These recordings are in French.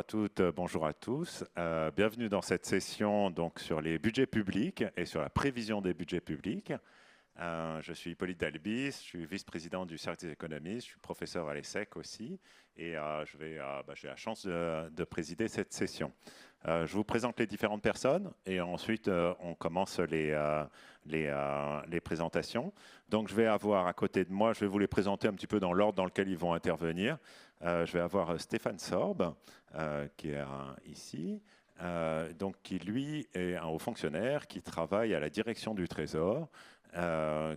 toutes, bonjour à tous. Bienvenue dans cette session donc, sur les budgets publics et sur la prévision des budgets publics. Je suis Hippolyte Dalbis, je suis vice-président du Cercle des économistes, je suis professeur à l'ESSEC aussi et j'ai la chance de présider cette session. Je vous présente les différentes personnes et ensuite on commence les présentations. Donc je vais avoir à côté de moi, je vais vous les présenter un petit peu dans l'ordre dans lequel ils vont intervenir. Je vais avoir Stéphane Sorbe qui est ici. Donc, qui lui est un haut fonctionnaire qui travaille à la direction du Trésor,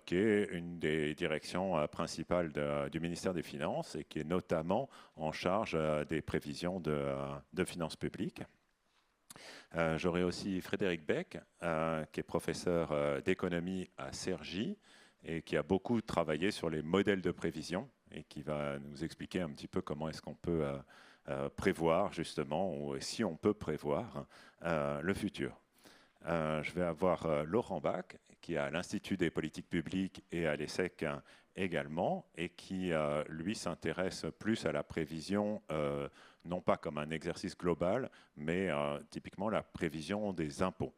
qui est une des directions principales du ministère des Finances et qui est notamment en charge des prévisions de finances publiques. J'aurai aussi Frédéric Beck, qui est professeur d'économie à Cergy et qui a beaucoup travaillé sur les modèles de prévision et qui va nous expliquer un petit peu comment est-ce qu'on peut prévoir justement, ou si on peut prévoir le futur. Je vais avoir Laurent Bach, qui est à l'Institut des politiques publiques et à l'ESSEC également, et qui, lui, s'intéresse plus à la prévision, non pas comme un exercice global, mais typiquement la prévision des impôts.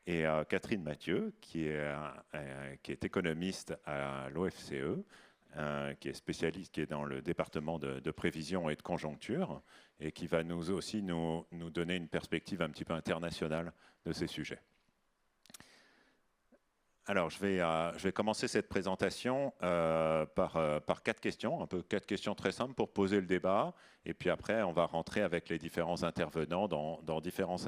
Et Catherine Mathieu, qui est économiste à l'OFCE, qui est spécialiste, qui est dans le département de prévision et de conjoncture, et qui va nous aussi nous donner une perspective un petit peu internationale de ces sujets. Alors, je vais commencer cette présentation par 4 questions, un peu 4 questions très simples pour poser le débat, et puis après, on va rentrer avec les différents intervenants dans différentes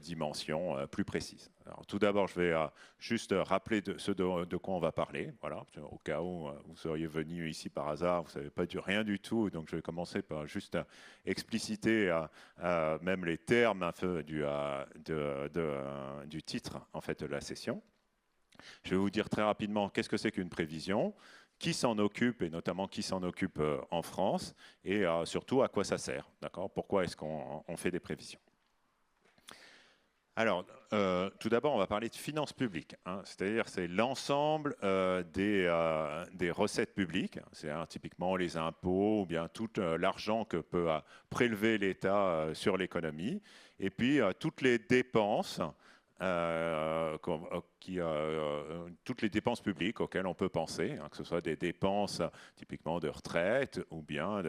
dimensions plus précises. Alors, tout d'abord, je vais juste rappeler de quoi on va parler, voilà, au cas où vous seriez venu ici par hasard, vous ne savez pas rien du tout, donc je vais commencer par juste expliciter même les termes du titre en fait, de la session. Je vais vous dire très rapidement qu'est-ce que c'est qu'une prévision, qui s'en occupe, et notamment qui s'en occupe en France, et surtout à quoi ça sert, d'accord ? Pourquoi est-ce qu'on fait des prévisions ? Alors, tout d'abord, on va parler de finances publiques, hein, c'est-à-dire c'est l'ensemble des recettes publiques, c'est-à-dire typiquement les impôts ou bien tout l'argent que peut prélever l'État sur l'économie, et puis toutes les dépenses, toutes les dépenses publiques auxquelles on peut penser, hein, que ce soit des dépenses typiquement de retraite ou bien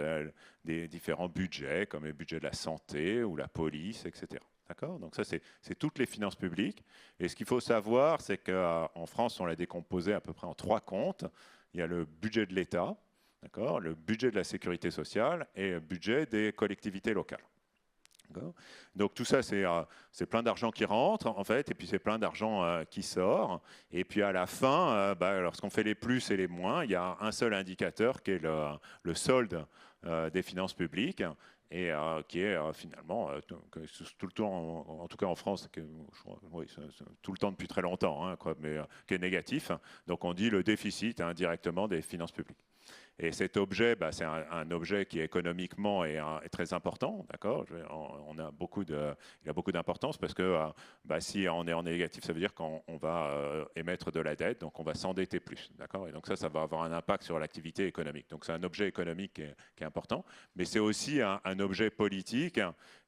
des différents budgets comme le budget de la santé ou la police, etc. D'accord ? Donc ça, c'est toutes les finances publiques. Et ce qu'il faut savoir, c'est qu'en France, on l'a décomposé à peu près en 3 comptes. Il y a le budget de l'État, d'accord, le budget de la sécurité sociale et le budget des collectivités locales. Donc tout ça, c'est plein d'argent qui rentre, en fait, et puis c'est plein d'argent qui sort. Et puis à la fin, lorsqu'on fait les plus et les moins, il y a un seul indicateur qui est le solde des finances publiques, et qui est finalement tout le temps, en tout cas en France, tout le temps depuis très longtemps, hein, mais qui est négatif. Donc on dit le déficit indirectement des finances publiques. Et cet objet, c'est un objet qui économiquement est très important, d'accord ? Il a beaucoup d'importance parce que si on est en négatif, ça veut dire qu'on va émettre de la dette, donc on va s'endetter plus, d'accord ? Et donc ça va avoir un impact sur l'activité économique. Donc c'est un objet économique qui est important, mais c'est aussi un objet politique.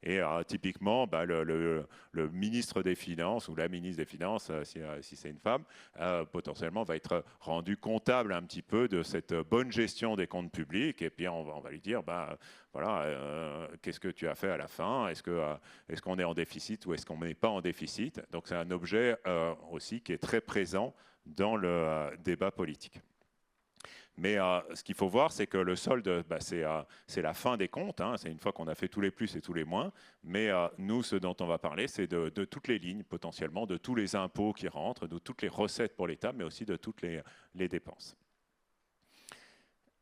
Et typiquement, le ministre des Finances ou la ministre des Finances, si c'est une femme, potentiellement va être rendu comptable un petit peu de cette bonne gestion des comptes publics, et puis on va lui dire, qu'est-ce que tu as fait à la fin ? Est-ce qu'on est en déficit ou est-ce qu'on n'est pas en déficit ? Donc c'est un objet aussi qui est très présent dans le débat politique. Mais ce qu'il faut voir, c'est que le solde, c'est la fin des comptes, hein, c'est une fois qu'on a fait tous les plus et tous les moins, mais nous, ce dont on va parler, c'est de toutes les lignes, potentiellement, de tous les impôts qui rentrent, de toutes les recettes pour l'État, mais aussi de toutes les dépenses.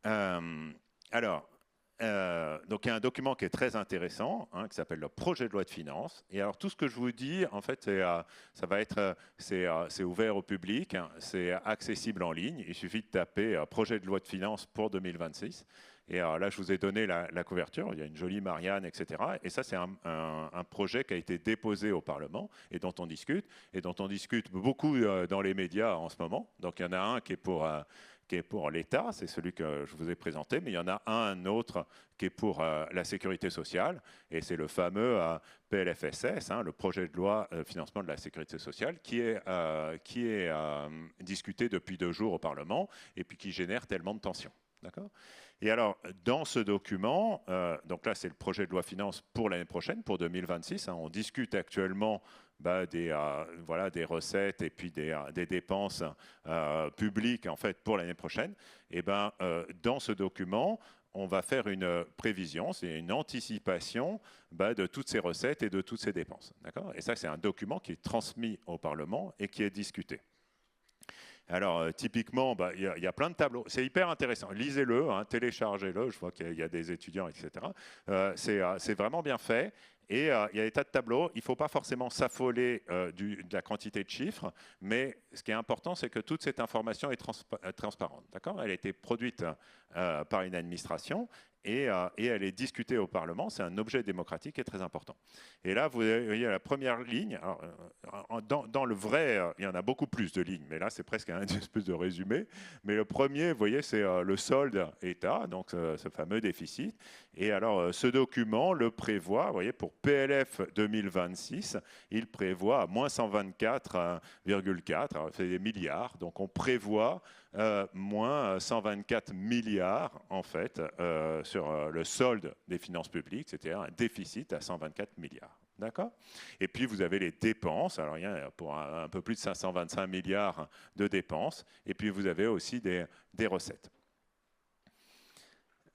Donc il y a un document qui est très intéressant, hein, qui s'appelle le projet de loi de finances. Et alors tout ce que je vous dis, en fait, c'est ouvert au public, hein, c'est accessible en ligne. Il suffit de taper projet de loi de finances pour 2026. Et alors là, je vous ai donné la couverture. Il y a une jolie Marianne, etc. Et ça, c'est un projet qui a été déposé au Parlement et dont on discute beaucoup dans les médias en ce moment. Donc il y en a un qui est qui est pour l'État, c'est celui que je vous ai présenté, mais il y en a un autre qui est pour la sécurité sociale, et c'est le fameux PLFSS, le projet de loi financement de la sécurité sociale, qui est discuté depuis 2 jours au Parlement, et puis qui génère tellement de tensions. D'accord ? Et alors, dans ce document, donc là, c'est le projet de loi finance pour l'année prochaine, pour 2026. On discute actuellement des recettes et puis des dépenses publiques en fait pour l'année prochaine. Et dans ce document, on va faire une prévision, c'est une anticipation de toutes ces recettes et de toutes ces dépenses. D'accord ? Et ça, c'est un document qui est transmis au Parlement et qui est discuté. Alors, typiquement, il y a plein de tableaux. C'est hyper intéressant. Lisez-le, téléchargez-le. Je vois qu'il y a des étudiants, etc. C'est vraiment bien fait. Et il y a des tas de tableaux. Il ne faut pas forcément s'affoler de la quantité de chiffres, mais ce qui est important, c'est que toute cette information est transparente. D'accord ? Elle a été produite par une administration et elle est discutée au Parlement. C'est un objet démocratique qui est très important. Et là, vous voyez la première ligne. Alors, dans le vrai, il y en a beaucoup plus de lignes, mais là, c'est presque un espèce de résumé. Mais le premier, vous voyez, c'est le solde État, donc ce fameux déficit. Et alors, ce document le prévoit, vous voyez, pour PLF 2026, il prévoit à moins 124,4, alors c'est des milliards, donc on prévoit moins 124 milliards, en fait, sur le solde des finances publiques, c'est-à-dire un déficit à 124 milliards. D'accord ? Et puis, vous avez les dépenses. Alors, il y a pour un peu plus de 525 milliards de dépenses. Et puis, vous avez aussi des recettes.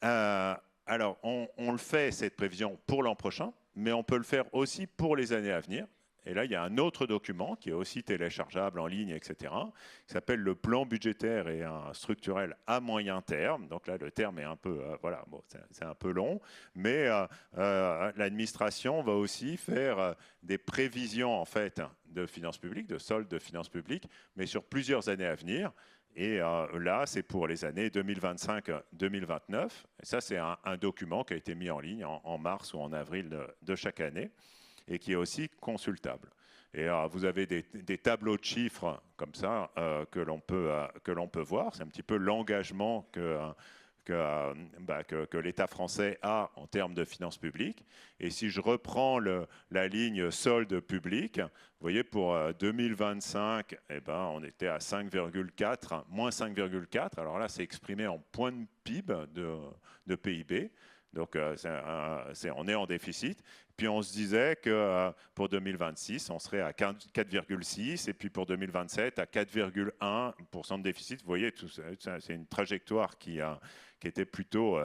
Alors, on le fait, cette prévision, pour l'an prochain, mais on peut le faire aussi pour les années à venir. Et là, il y a un autre document qui est aussi téléchargeable en ligne, etc., qui s'appelle le plan budgétaire et structurel à moyen terme. Donc là, le terme est un peu, c'est un peu long, mais l'administration va aussi faire des prévisions en fait de finances publiques, de solde de finances publiques, mais sur plusieurs années à venir. Et là, c'est pour les années 2025-2029. Et ça, c'est un document qui a été mis en ligne en mars ou en avril de chaque année et qui est aussi consultable. Et vous avez des tableaux de chiffres comme ça que l'on peut voir. C'est un petit peu l'engagement que l'État français a en termes de finances publiques. Et si je reprends la ligne solde public, vous voyez, pour 2025, on était à 5,4, moins 5,4. Alors là, c'est exprimé en points de PIB, de PIB. Donc, on est en déficit. Puis, on se disait que pour 2026, on serait à 4,6 et puis pour 2027, à 4,1% de déficit. Vous voyez, c'est une trajectoire qui était plutôt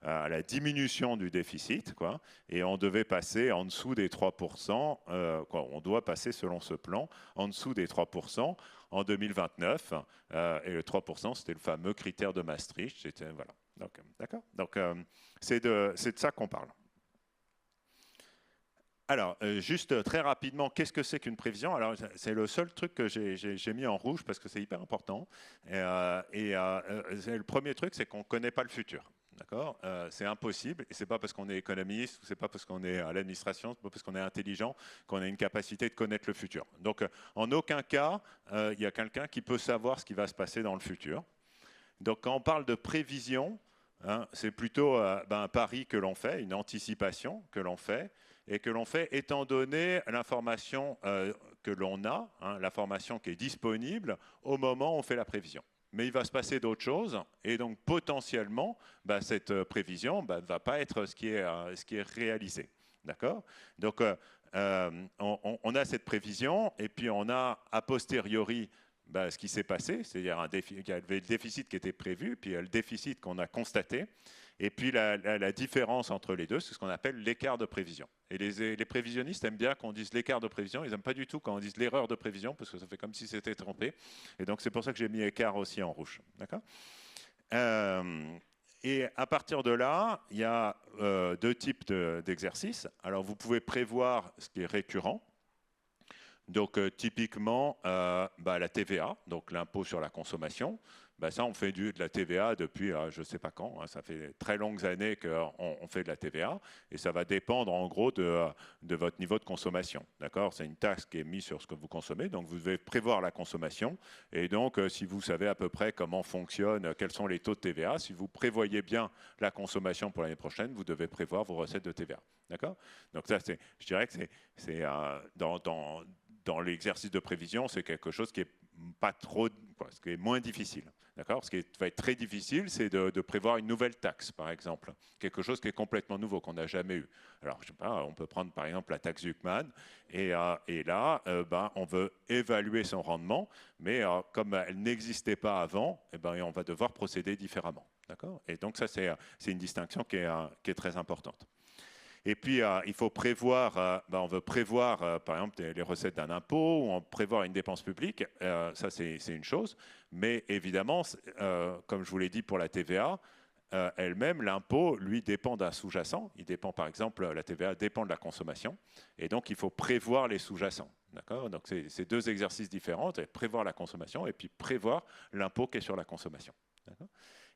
à la diminution du déficit, quoi. Et on devait passer en dessous des 3%, on doit passer selon ce plan, en dessous des 3% en 2029. Et le 3%, c'était le fameux critère de Maastricht. Voilà. Donc, d'accord ? Donc, c'est de ça qu'on parle. Alors, juste très rapidement, qu'est-ce que c'est qu'une prévision ? Alors, c'est le seul truc que j'ai mis en rouge parce que c'est hyper important. Le premier truc, c'est qu'on ne connaît pas le futur. D'accord ? C'est impossible. Et ce n'est pas parce qu'on est économiste, ce n'est pas parce qu'on est à l'administration, ce n'est pas parce qu'on est intelligent qu'on a une capacité de connaître le futur. Donc, en aucun cas, il y a quelqu'un qui peut savoir ce qui va se passer dans le futur. Donc, quand on parle de prévision, c'est plutôt un pari que l'on fait, une anticipation que l'on fait, et que l'on fait étant donné l'information que l'on a, l'information qui est disponible au moment où on fait la prévision. Mais il va se passer d'autres choses, et donc potentiellement, cette prévision ne va pas être ce qui est réalisé. D'accord ? Donc, on a cette prévision, et puis on a a posteriori ce qui s'est passé, c'est-à-dire qu'il y avait le déficit qui était prévu, puis le déficit qu'on a constaté, et puis la différence entre les deux, c'est ce qu'on appelle l'écart de prévision. Et les prévisionnistes aiment bien qu'on dise l'écart de prévision, ils n'aiment pas du tout quand on dise l'erreur de prévision, parce que ça fait comme si c'était trompé. Et donc c'est pour ça que j'ai mis écart aussi en rouge. D'accord ? Et à partir de là, il y a 2 types d'exercices. Alors vous pouvez prévoir ce qui est récurrent. Donc typiquement la TVA, donc l'impôt sur la consommation. Ben ça, on fait de la TVA depuis je ne sais pas quand. Hein, ça fait très longues années qu'on fait de la TVA et ça va dépendre en gros de votre niveau de consommation. D'accord? C'est une taxe qui est mise sur ce que vous consommez, donc vous devez prévoir la consommation. Et donc, si vous savez à peu près comment fonctionne, quels sont les taux de TVA, si vous prévoyez bien la consommation pour l'année prochaine, vous devez prévoir vos recettes de TVA. D'accord? Donc ça, je dirais que c'est dans l'exercice de prévision, c'est quelque chose qui est pas trop, ce qui est moins difficile. D'accord? Ce qui va être très difficile, c'est de prévoir une nouvelle taxe, par exemple. Quelque chose qui est complètement nouveau, qu'on n'a jamais eu. Alors, je sais pas, on peut prendre par exemple la taxe Zuckman, et là, on veut évaluer son rendement, mais comme elle n'existait pas avant, on va devoir procéder différemment. D'accord? Et donc, ça, c'est une distinction qui est très importante. Et puis, il faut prévoir, on veut prévoir, par exemple, les recettes d'un impôt, ou on prévoir une dépense publique, ça c'est une chose, mais évidemment, comme je vous l'ai dit pour la TVA, elle-même, l'impôt, lui, dépend d'un sous-jacent. Il dépend, par exemple, la TVA dépend de la consommation, et donc il faut prévoir les sous-jacents. D'accord? Donc c'est deux exercices différents, prévoir la consommation et puis prévoir l'impôt qui est sur la consommation. D'accord?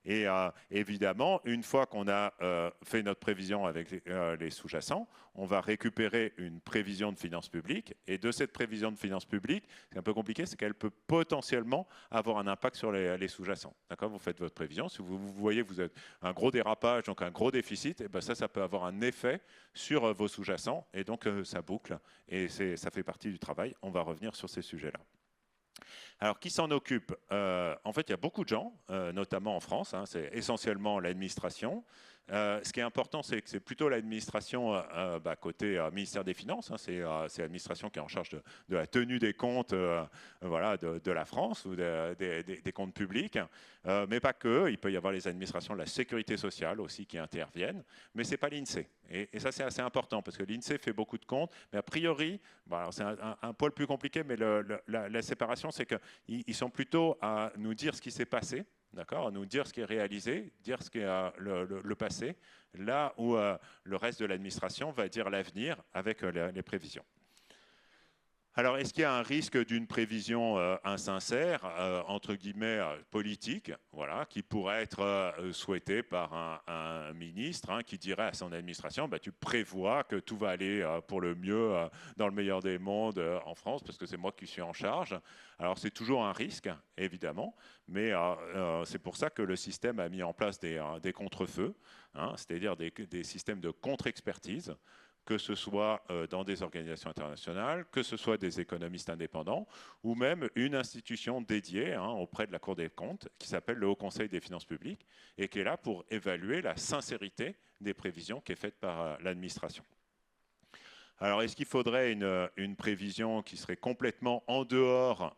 Et évidemment, une fois qu'on a fait notre prévision avec les sous-jacents, on va récupérer une prévision de finances publiques. Et de cette prévision de finances publiques, c'est un peu compliqué, c'est qu'elle peut potentiellement avoir un impact sur les sous-jacents. D'accord? Vous faites votre prévision. Si vous voyez que vous avez un gros dérapage, donc un gros déficit, et ben ça peut avoir un effet sur vos sous-jacents. Et donc, ça boucle. Et ça fait partie du travail. On va revenir sur ces sujets-là. Alors, qui s'en occupe? En fait, il y a beaucoup de gens, notamment en France. Hein, c'est essentiellement l'administration. Ce qui est important, c'est que c'est plutôt l'administration côté ministère des Finances. Hein, c'est l'administration qui est en charge de la tenue des comptes voilà, de la France ou des comptes publics. Mais pas que. Il peut y avoir les administrations de la sécurité sociale aussi qui interviennent. Mais ce n'est pas l'INSEE. Et ça, c'est assez important parce que l'INSEE fait beaucoup de comptes. Mais a priori, c'est un poil plus compliqué, mais la séparation, c'est qu'ils sont plutôt à nous dire ce qui s'est passé. D'accord, nous dire ce qui est réalisé, dire ce qui est le passé, là où le reste de l'administration va dire l'avenir avec les prévisions. Alors, est-ce qu'il y a un risque d'une prévision insincère, entre guillemets, politique, voilà, qui pourrait être souhaitée par un ministre qui dirait à son administration, tu prévois que tout va aller pour le mieux, dans le meilleur des mondes en France, parce que c'est moi qui suis en charge. Alors, c'est toujours un risque, évidemment, mais c'est pour ça que le système a mis en place des contre-feux, c'est-à-dire des systèmes de contre-expertise, que ce soit dans des organisations internationales, que ce soit des économistes indépendants, ou même une institution dédiée auprès de la Cour des comptes, qui s'appelle le Haut Conseil des finances publiques, et qui est là pour évaluer la sincérité des prévisions qui est faite par l'administration. Alors, est-ce qu'il faudrait une prévision qui serait complètement en dehors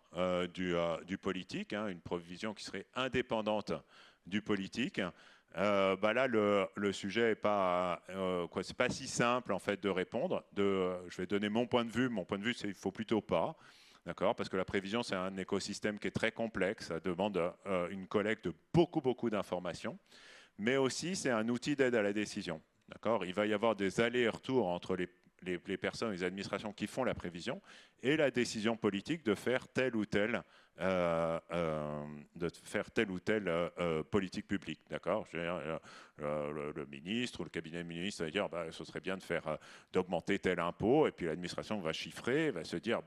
du politique, une prévision qui serait indépendante du politique? Là, le sujet n'est pas, c'est pas si simple en fait de répondre. Je vais donner mon point de vue. Mon point de vue, c'est qu'il faut plutôt pas, d'accord, parce que la prévision, c'est un écosystème qui est très complexe. Ça demande une collecte de beaucoup d'informations, mais aussi c'est un outil d'aide à la décision. D'accord, il va y avoir des allers-retours entre les personnes, les administrations qui font la prévision et la décision politique de faire telle ou telle politique publique, d'accord. Le ministre ou le cabinet du ministre va dire ce serait bien d'augmenter tel impôt, et puis l'administration va chiffrer, va se dire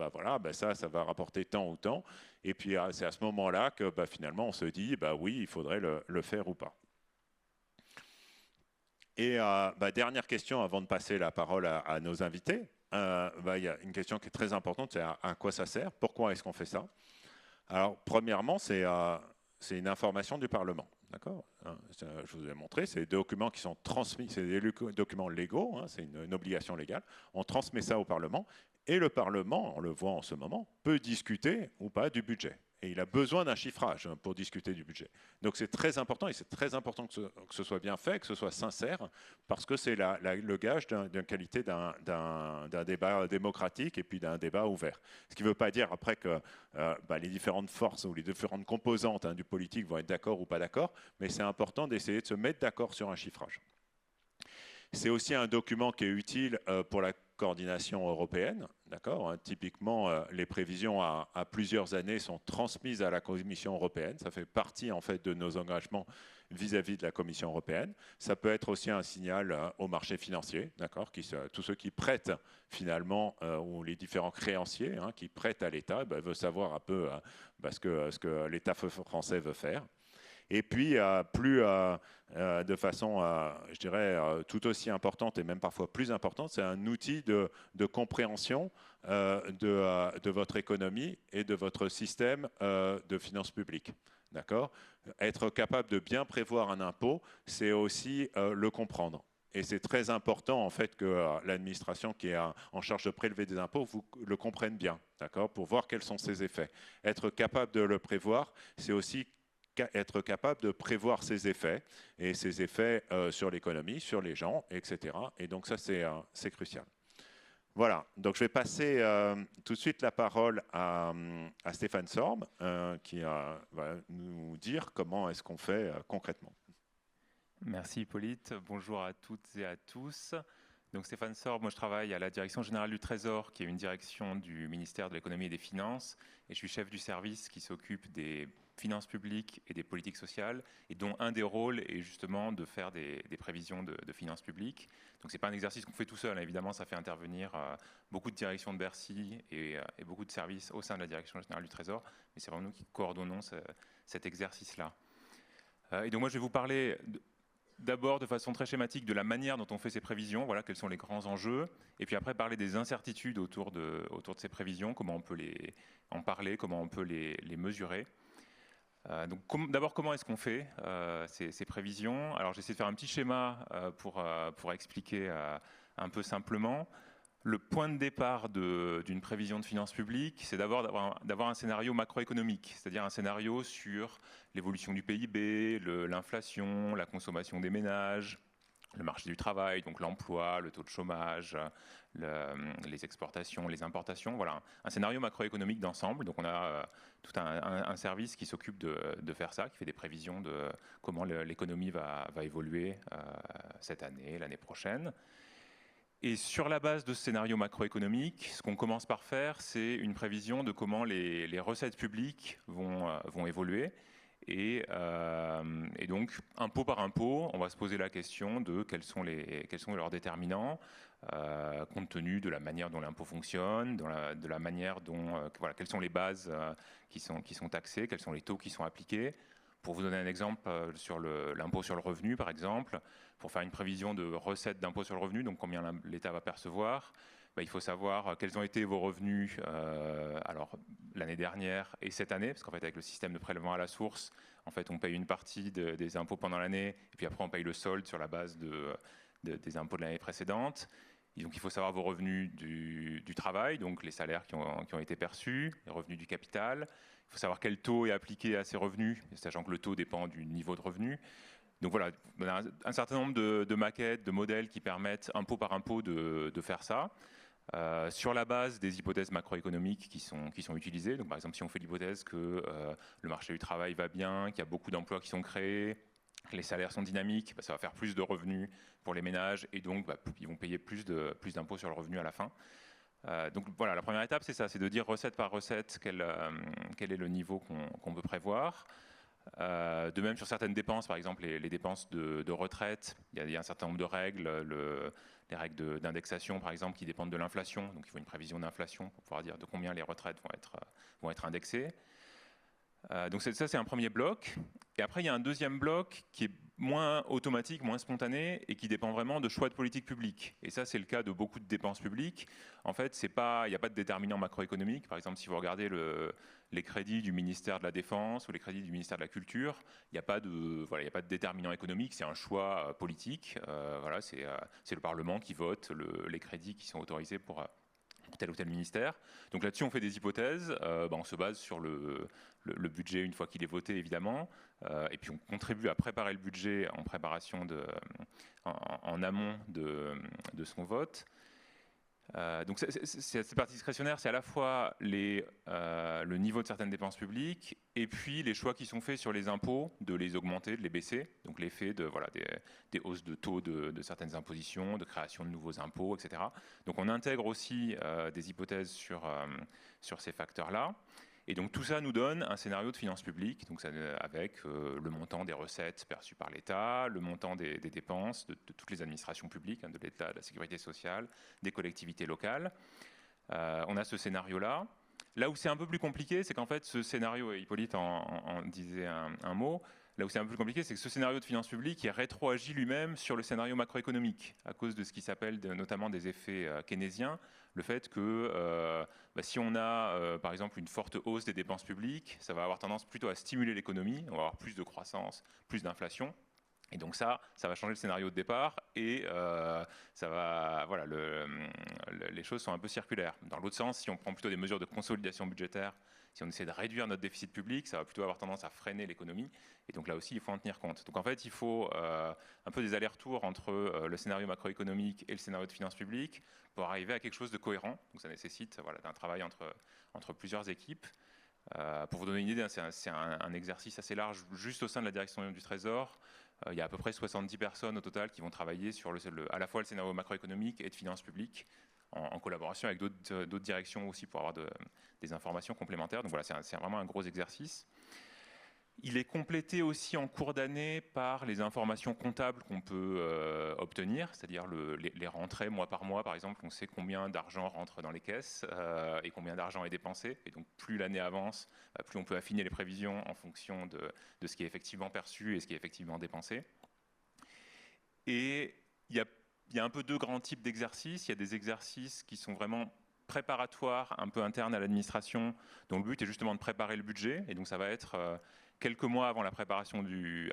ça va rapporter tant ou tant, et puis c'est à ce moment-là que finalement on se dit oui, il faudrait le faire ou pas. Et dernière question avant de passer la parole à nos invités. Il y a une question qui est très importante, c'est à quoi ça sert? Pourquoi est-ce qu'on fait ça? Alors, premièrement, c'est une information du Parlement. D'accord? Je vous ai montré, c'est des documents qui sont transmis, c'est des documents légaux, c'est une obligation légale. On transmet ça au Parlement, et le Parlement, on le voit en ce moment, peut discuter ou pas du budget. Et il a besoin d'un chiffrage pour discuter du budget. Donc c'est très important, et c'est très important que ce soit bien fait, que ce soit sincère, parce que c'est le gage d'une qualité d'un débat démocratique et puis d'un débat ouvert. Ce qui ne veut pas dire après que les différentes forces ou les différentes composantes du politique vont être d'accord ou pas d'accord, mais c'est important d'essayer de se mettre d'accord sur un chiffrage. C'est aussi un document qui est utile pour la coordination européenne. D'accord, hein. Typiquement, les prévisions à plusieurs années sont transmises à la Commission européenne. Ça fait partie en fait de nos engagements vis-à-vis de la Commission européenne. Ça peut être aussi un signal au marché financier, d'accord, tous ceux qui prêtent finalement, ou les différents créanciers hein, qui prêtent à l'État, veulent savoir un peu ce que l'État français veut faire. Et puis, de façon, je dirais, tout aussi importante et même parfois plus importante, c'est un outil de compréhension de votre économie et de votre système de finances publiques. D'accord ? Être capable de bien prévoir un impôt, c'est aussi le comprendre. Et c'est très important en fait que l'administration qui est en charge de prélever des impôts vous le comprenne bien, d'accord, pour voir quels sont ses effets. Être capable de le prévoir, c'est aussi être capable de prévoir ses effets et ses effets sur l'économie, sur les gens, etc. Et donc ça, c'est crucial. Voilà, donc je vais passer tout de suite la parole à Stéphane Sorbe, qui va nous dire comment est-ce qu'on fait concrètement. Merci Hippolyte, bonjour à toutes et à tous. Donc Stéphane Sorbe, moi je travaille à la Direction Générale du Trésor, qui est une direction du ministère de l'Économie et des Finances, et je suis chef du service qui s'occupe des finances publiques et des politiques sociales, et dont un des rôles est justement de faire des prévisions de finances publiques. Donc c'est pas un exercice qu'on fait tout seul, hein. Évidemment ça fait intervenir beaucoup de directions de Bercy et beaucoup de services au sein de la Direction Générale du Trésor, mais c'est vraiment nous qui coordonnons cet exercice-là. Et donc moi je vais vous parler d'abord de façon très schématique de la manière dont on fait ces prévisions, voilà quels sont les grands enjeux, et puis après parler des incertitudes autour de ces prévisions, comment on peut en parler, comment on peut les mesurer. Donc d'abord, comment est-ce qu'on fait ces prévisions? Alors j'essaie de faire un petit schéma pour expliquer un peu simplement. Le point de départ d'une prévision de finances publiques, c'est d'abord d'avoir un scénario macroéconomique, c'est-à-dire un scénario sur l'évolution du PIB, l'inflation, la consommation des ménages, le marché du travail, donc l'emploi, le taux de chômage, les exportations, les importations. Voilà, un scénario macroéconomique d'ensemble. Donc on a tout un service qui s'occupe de faire ça, qui fait des prévisions de comment l'économie va évoluer cette année, l'année prochaine. Et sur la base de ce scénario macroéconomique, ce qu'on commence par faire, c'est une prévision de comment les recettes publiques vont évoluer. Et donc, impôt par impôt, on va se poser la question de quels sont leurs déterminants, compte tenu de la manière dont l'impôt fonctionne, de la manière dont, voilà, quelles sont les bases qui sont taxées, quels sont les taux qui sont appliqués. Pour vous donner un exemple sur l'impôt sur le revenu, par exemple, pour faire une prévision de recettes d'impôt sur le revenu, donc combien l'État va percevoir, il faut savoir quels ont été vos revenus alors l'année dernière et cette année, parce qu'en fait avec le système de prélèvement à la source, en fait on paye une partie des impôts pendant l'année, et puis après on paye le solde sur la base des impôts de l'année précédente. Et donc il faut savoir vos revenus du travail, donc les salaires qui ont été perçus, les revenus du capital. Il faut savoir quel taux est appliqué à ces revenus, sachant que le taux dépend du niveau de revenu. Donc voilà, on a un certain nombre de maquettes, de modèles qui permettent impôt par impôt de faire ça. Sur la base des hypothèses macroéconomiques qui sont utilisées. Donc par exemple, si on fait l'hypothèse que le marché du travail va bien, qu'il y a beaucoup d'emplois qui sont créés, que les salaires sont dynamiques, ça va faire plus de revenus pour les ménages et donc ils vont payer plus d'impôts sur le revenu à la fin. Donc voilà, la première étape, c'est ça, c'est de dire recette par recette quel est le niveau qu'on peut prévoir. De même sur certaines dépenses, par exemple les dépenses de retraite, il y a un certain nombre de règles, les règles d'indexation par exemple qui dépendent de l'inflation, donc il faut une prévision d'inflation pour pouvoir dire de combien les retraites vont être indexées. Donc ça c'est un premier bloc, et après il y a un deuxième bloc qui est moins automatique, moins spontané, et qui dépend vraiment de choix de politique publique. Et ça c'est le cas de beaucoup de dépenses publiques. En fait il n'y a pas de déterminant macroéconomique. Par exemple si vous regardez les crédits du ministère de la Défense ou les crédits du ministère de la Culture, il n'y a pas de déterminant économique, c'est un choix politique. Voilà, c'est le Parlement qui vote les crédits qui sont autorisés pour tel ou tel ministère. Donc là-dessus, on fait des hypothèses. On se base sur le budget une fois qu'il est voté, évidemment. Et puis, on contribue à préparer le budget en préparation en amont de son vote. Donc cette partie discrétionnaire, c'est à la fois le niveau de certaines dépenses publiques et puis les choix qui sont faits sur les impôts, de les augmenter, de les baisser. Donc l'effet de, voilà, des hausses de taux de certaines impositions, de création de nouveaux impôts, etc. Donc on intègre aussi des hypothèses sur ces facteurs-là. Et donc tout ça nous donne un scénario de finances publiques, donc avec le montant des recettes perçues par l'État, le montant des dépenses de toutes les administrations publiques, de l'État, de la sécurité sociale, des collectivités locales. On a ce scénario-là. Là où c'est un peu plus compliqué, c'est qu'en fait ce scénario, et Hippolyte en disait un mot, là où c'est un peu plus compliqué, c'est que ce scénario de finances publiques, il rétroagit lui-même sur le scénario macroéconomique, à cause de ce qui s'appelle notamment des effets keynésiens, le fait que si on a par exemple une forte hausse des dépenses publiques, ça va avoir tendance plutôt à stimuler l'économie, on va avoir plus de croissance, plus d'inflation. Et donc ça va changer le scénario de départ et voilà, les choses sont un peu circulaires. Dans l'autre sens, si on prend plutôt des mesures de consolidation budgétaire, si on essaie de réduire notre déficit public, ça va plutôt avoir tendance à freiner l'économie. Et donc là aussi, il faut en tenir compte. Donc en fait, il faut un peu des allers-retours entre le scénario macroéconomique et le scénario de finances publiques pour arriver à quelque chose de cohérent. Donc ça nécessite d'un travail entre plusieurs équipes. Pour vous donner une idée, c'est un exercice assez large juste au sein de la direction du Trésor. Il y a à peu près 70 personnes au total qui vont travailler sur à la fois le scénario macroéconomique et de finances publiques, en collaboration avec d'autres directions aussi pour avoir des informations complémentaires. Donc voilà, c'est vraiment un gros exercice. Il est complété aussi en cours d'année par les informations comptables qu'on peut obtenir, c'est-à-dire les rentrées mois par mois, par exemple. On sait combien d'argent rentre dans les caisses et combien d'argent est dépensé. Et donc plus l'année avance, plus on peut affiner les prévisions en fonction de ce qui est effectivement perçu et ce qui est effectivement dépensé. Et il y a un peu deux grands types d'exercices. Il y a des exercices qui sont vraiment préparatoires, un peu internes à l'administration, dont le but est justement de préparer le budget. Et donc ça va être quelques mois avant la préparation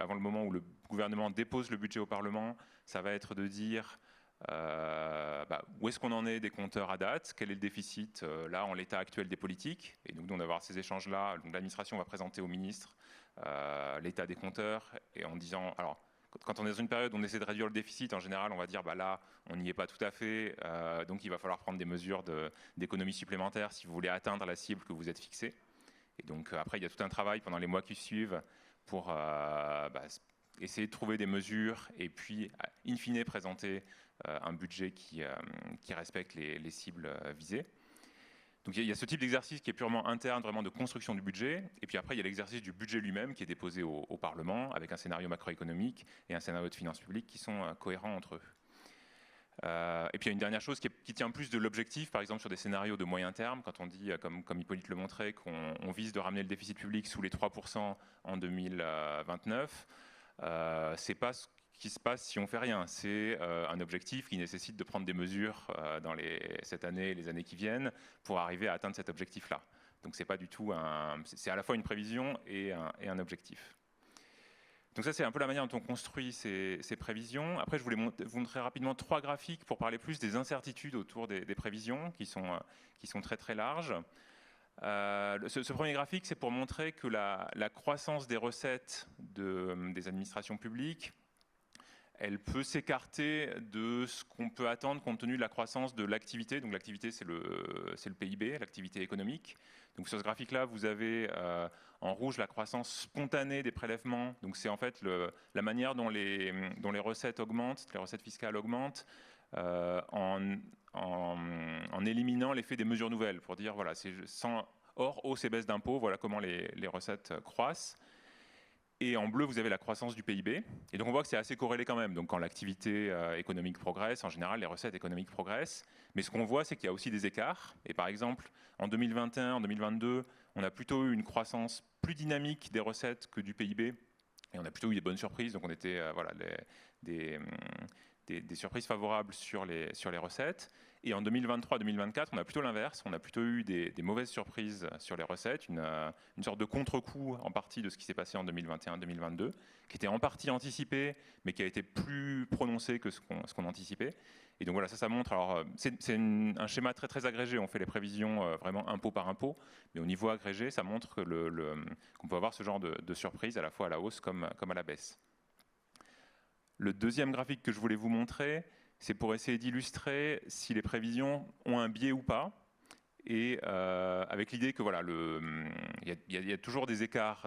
avant le moment où le gouvernement dépose le budget au Parlement, ça va être de dire où est-ce qu'on en est des compteurs à date, quel est le déficit là en l'état actuel des politiques. Et donc on va avoir ces échanges-là. Donc l'administration va présenter au ministre l'état des compteurs et en disant, alors quand on est dans une période où on essaie de réduire le déficit, en général on va dire là on n'y est pas tout à fait, donc il va falloir prendre des mesures d'économie supplémentaires si vous voulez atteindre la cible que vous êtes fixée. Et donc après, il y a tout un travail pendant les mois qui suivent pour essayer de trouver des mesures et puis, in fine, présenter un budget qui respecte les cibles visées. Donc il y a ce type d'exercice qui est purement interne, vraiment de construction du budget. Et puis après, il y a l'exercice du budget lui-même qui est déposé au Parlement avec un scénario macroéconomique et un scénario de finances publiques qui sont cohérents entre eux. Et puis il y a une dernière chose qui tient plus de l'objectif, par exemple sur des scénarios de moyen terme, quand on dit, comme Hippolyte le montrait, qu'on vise de ramener le déficit public sous les 3% en 2029, c'est pas ce qui se passe si on fait rien. C'est un objectif qui nécessite de prendre des mesures dans cette année et les années qui viennent pour arriver à atteindre cet objectif-là. Donc c'est pas du tout c'est à la fois une prévision et un objectif. Donc ça, c'est un peu la manière dont on construit ces prévisions. Après, je voulais vous montrer rapidement 3 graphiques pour parler plus des incertitudes autour des prévisions, qui sont très très larges. Ce premier graphique, c'est pour montrer que la croissance des recettes des administrations publiques, elle peut s'écarter de ce qu'on peut attendre compte tenu de la croissance de l'activité. Donc l'activité, c'est le PIB, l'activité économique. Donc sur ce graphique-là, vous avez en rouge la croissance spontanée des prélèvements. Donc c'est en fait la manière dont les recettes augmentent, les recettes fiscales augmentent, en éliminant l'effet des mesures nouvelles, pour dire voilà, c'est hors hausse et baisse d'impôts, voilà comment les recettes croissent. Et en bleu, vous avez la croissance du PIB. Et donc on voit que c'est assez corrélé quand même. Donc quand l'activité économique progresse, en général, les recettes économiques progressent. Mais ce qu'on voit, c'est qu'il y a aussi des écarts. Et par exemple, en 2021, en 2022, on a plutôt eu une croissance plus dynamique des recettes que du PIB. Et on a plutôt eu des bonnes surprises. Donc on était des surprises favorables sur les recettes. Et en 2023-2024, on a plutôt l'inverse. On a plutôt eu des mauvaises surprises sur les recettes, une sorte de contre-coup en partie de ce qui s'est passé en 2021-2022, qui était en partie anticipé, mais qui a été plus prononcé que ce qu'on anticipait. Et donc voilà, ça montre. Alors, c'est un schéma très très agrégé. On fait les prévisions vraiment impôt par impôt, mais au niveau agrégé, ça montre qu'on peut avoir ce genre de surprise à la fois à la hausse comme à la baisse. Le deuxième graphique que je voulais vous montrer, C'est pour essayer d'illustrer si les prévisions ont un biais ou pas, et avec l'idée que voilà, il y a toujours des écarts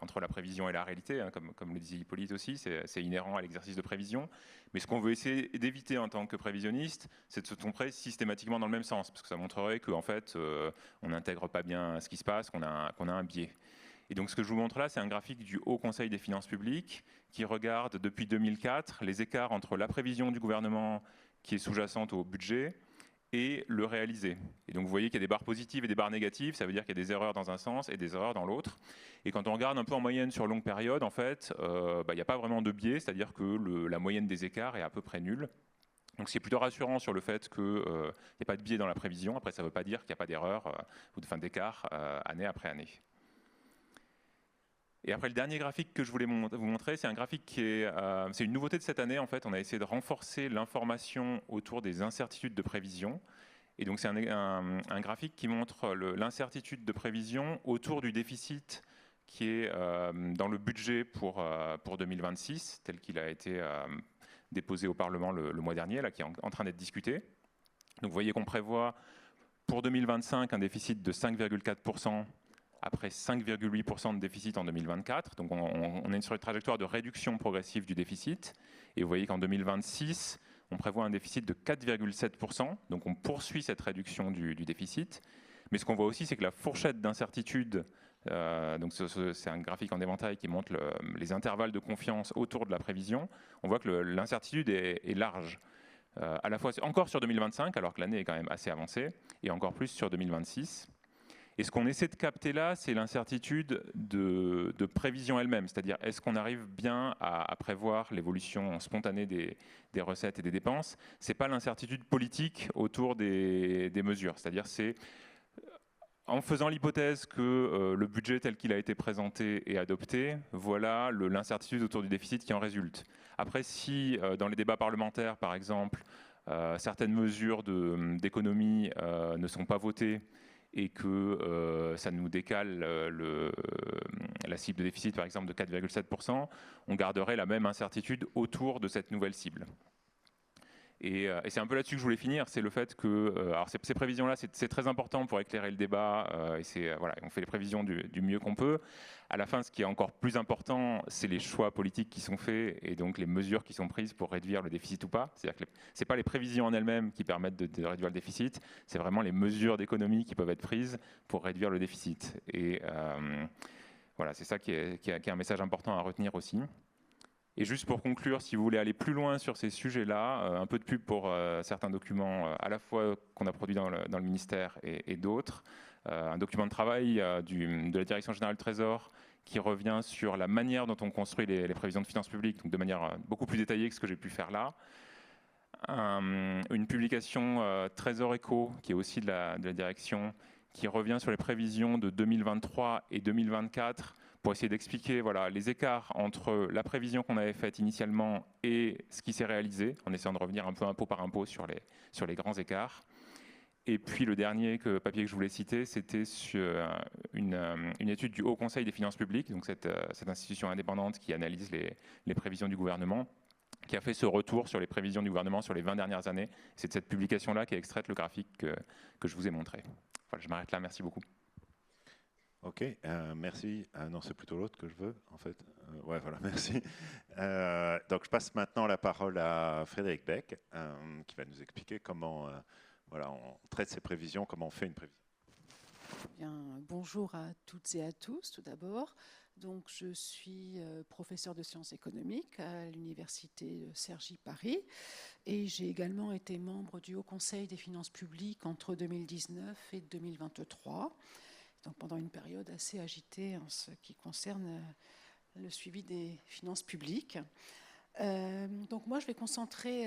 entre la prévision et la réalité, hein, comme le disait Hippolyte aussi, c'est inhérent à l'exercice de prévision. Mais ce qu'on veut essayer d'éviter en tant que prévisionniste, c'est de se tromper systématiquement dans le même sens, parce que ça montrerait qu'en fait, on n'intègre pas bien ce qui se passe, qu'on a un biais. Et donc ce que je vous montre là, c'est un graphique du Haut Conseil des finances publiques qui regarde depuis 2004 les écarts entre la prévision du gouvernement qui est sous-jacente au budget et le réalisé. Et donc vous voyez qu'il y a des barres positives et des barres négatives, ça veut dire qu'il y a des erreurs dans un sens et des erreurs dans l'autre. Et quand on regarde un peu en moyenne sur longue période, en fait, il n'y a pas vraiment de biais, c'est-à-dire que la moyenne des écarts est à peu près nulle. Donc c'est plutôt rassurant sur le fait qu'il n'y a pas de biais dans la prévision. Après, ça ne veut pas dire qu'il n'y a pas d'erreur ou d'écart année après année. Et après, le dernier graphique que je voulais vous montrer, c'est un graphique qui c'est une nouveauté de cette année. En fait, on a essayé de renforcer l'information autour des incertitudes de prévision. Et donc, c'est un graphique qui montre l'incertitude de prévision autour du déficit qui est dans le budget pour 2026, tel qu'il a été déposé au Parlement le mois dernier, là, qui est en train d'être discuté. Donc, vous voyez qu'on prévoit pour 2025 un déficit de 5,4%. Après 5,8% de déficit en 2024. Donc on est sur une trajectoire de réduction progressive du déficit. Et vous voyez qu'en 2026, on prévoit un déficit de 4,7%. Donc on poursuit cette réduction du déficit. Mais ce qu'on voit aussi, c'est que la fourchette d'incertitude, donc c'est un graphique en éventail qui montre les intervalles de confiance autour de la prévision, on voit que l'incertitude est large. À la fois encore sur 2025, alors que l'année est quand même assez avancée, et encore plus sur 2026. Et ce qu'on essaie de capter là, c'est l'incertitude de prévision elle-même, c'est-à-dire est-ce qu'on arrive bien à prévoir l'évolution spontanée des recettes et des dépenses. Ce n'est pas l'incertitude politique autour des mesures, c'est-à-dire c'est en faisant l'hypothèse que le budget tel qu'il a été présenté et adopté, voilà l'incertitude autour du déficit qui en résulte. Après, si dans les débats parlementaires, par exemple, certaines mesures d'économie ne sont pas votées, et que ça nous décale la cible de déficit, par exemple, de 4,7%, on garderait la même incertitude autour de cette nouvelle cible. Et c'est un peu là-dessus que je voulais finir, c'est le fait que alors ces prévisions-là, c'est très important pour éclairer le débat, et voilà, on fait les prévisions du mieux qu'on peut. À la fin, ce qui est encore plus important, c'est les choix politiques qui sont faits et donc les mesures qui sont prises pour réduire le déficit ou pas. C'est-à-dire que ce n'est pas les prévisions en elles-mêmes qui permettent de réduire le déficit, c'est vraiment les mesures d'économie qui peuvent être prises pour réduire le déficit. Et voilà, c'est ça qui est un message important à retenir aussi. Et juste pour conclure, si vous voulez aller plus loin sur ces sujets-là, un peu de pub pour certains documents à la fois qu'on a produits dans le ministère et d'autres. Un document de travail de la Direction générale du Trésor qui revient sur la manière dont on construit les prévisions de finances publiques, donc de manière beaucoup plus détaillée que ce que j'ai pu faire là. Une publication Trésor Eco, qui est aussi de la direction, qui revient sur les prévisions de 2023 et 2024, pour essayer d'expliquer voilà, les écarts entre la prévision qu'on avait faite initialement et ce qui s'est réalisé, en essayant de revenir un peu impôt par impôt sur les grands écarts. Et puis le dernier papier que je voulais citer, c'était sur une étude du Haut Conseil des finances publiques, donc cette institution indépendante qui analyse les prévisions du gouvernement, qui a fait ce retour sur les prévisions du gouvernement sur les 20 dernières années. C'est de cette publication-là qui est extraite le graphique que je vous ai montré. Voilà, je m'arrête là, merci beaucoup. Ok, merci. Non, c'est plutôt l'autre que je veux, en fait. Ouais, voilà, merci. Donc, je passe maintenant la parole à Frédéric Beck, qui va nous expliquer comment voilà, on traite ces prévisions, comment on fait une prévision. Bien, bonjour à toutes et à tous, tout d'abord. Donc, je suis professeur de sciences économiques à l'université de Cergy-Paris et j'ai également été membre du Haut Conseil des finances publiques entre 2019 et 2023. Donc pendant une période assez agitée en ce qui concerne le suivi des finances publiques. Donc moi, je vais concentrer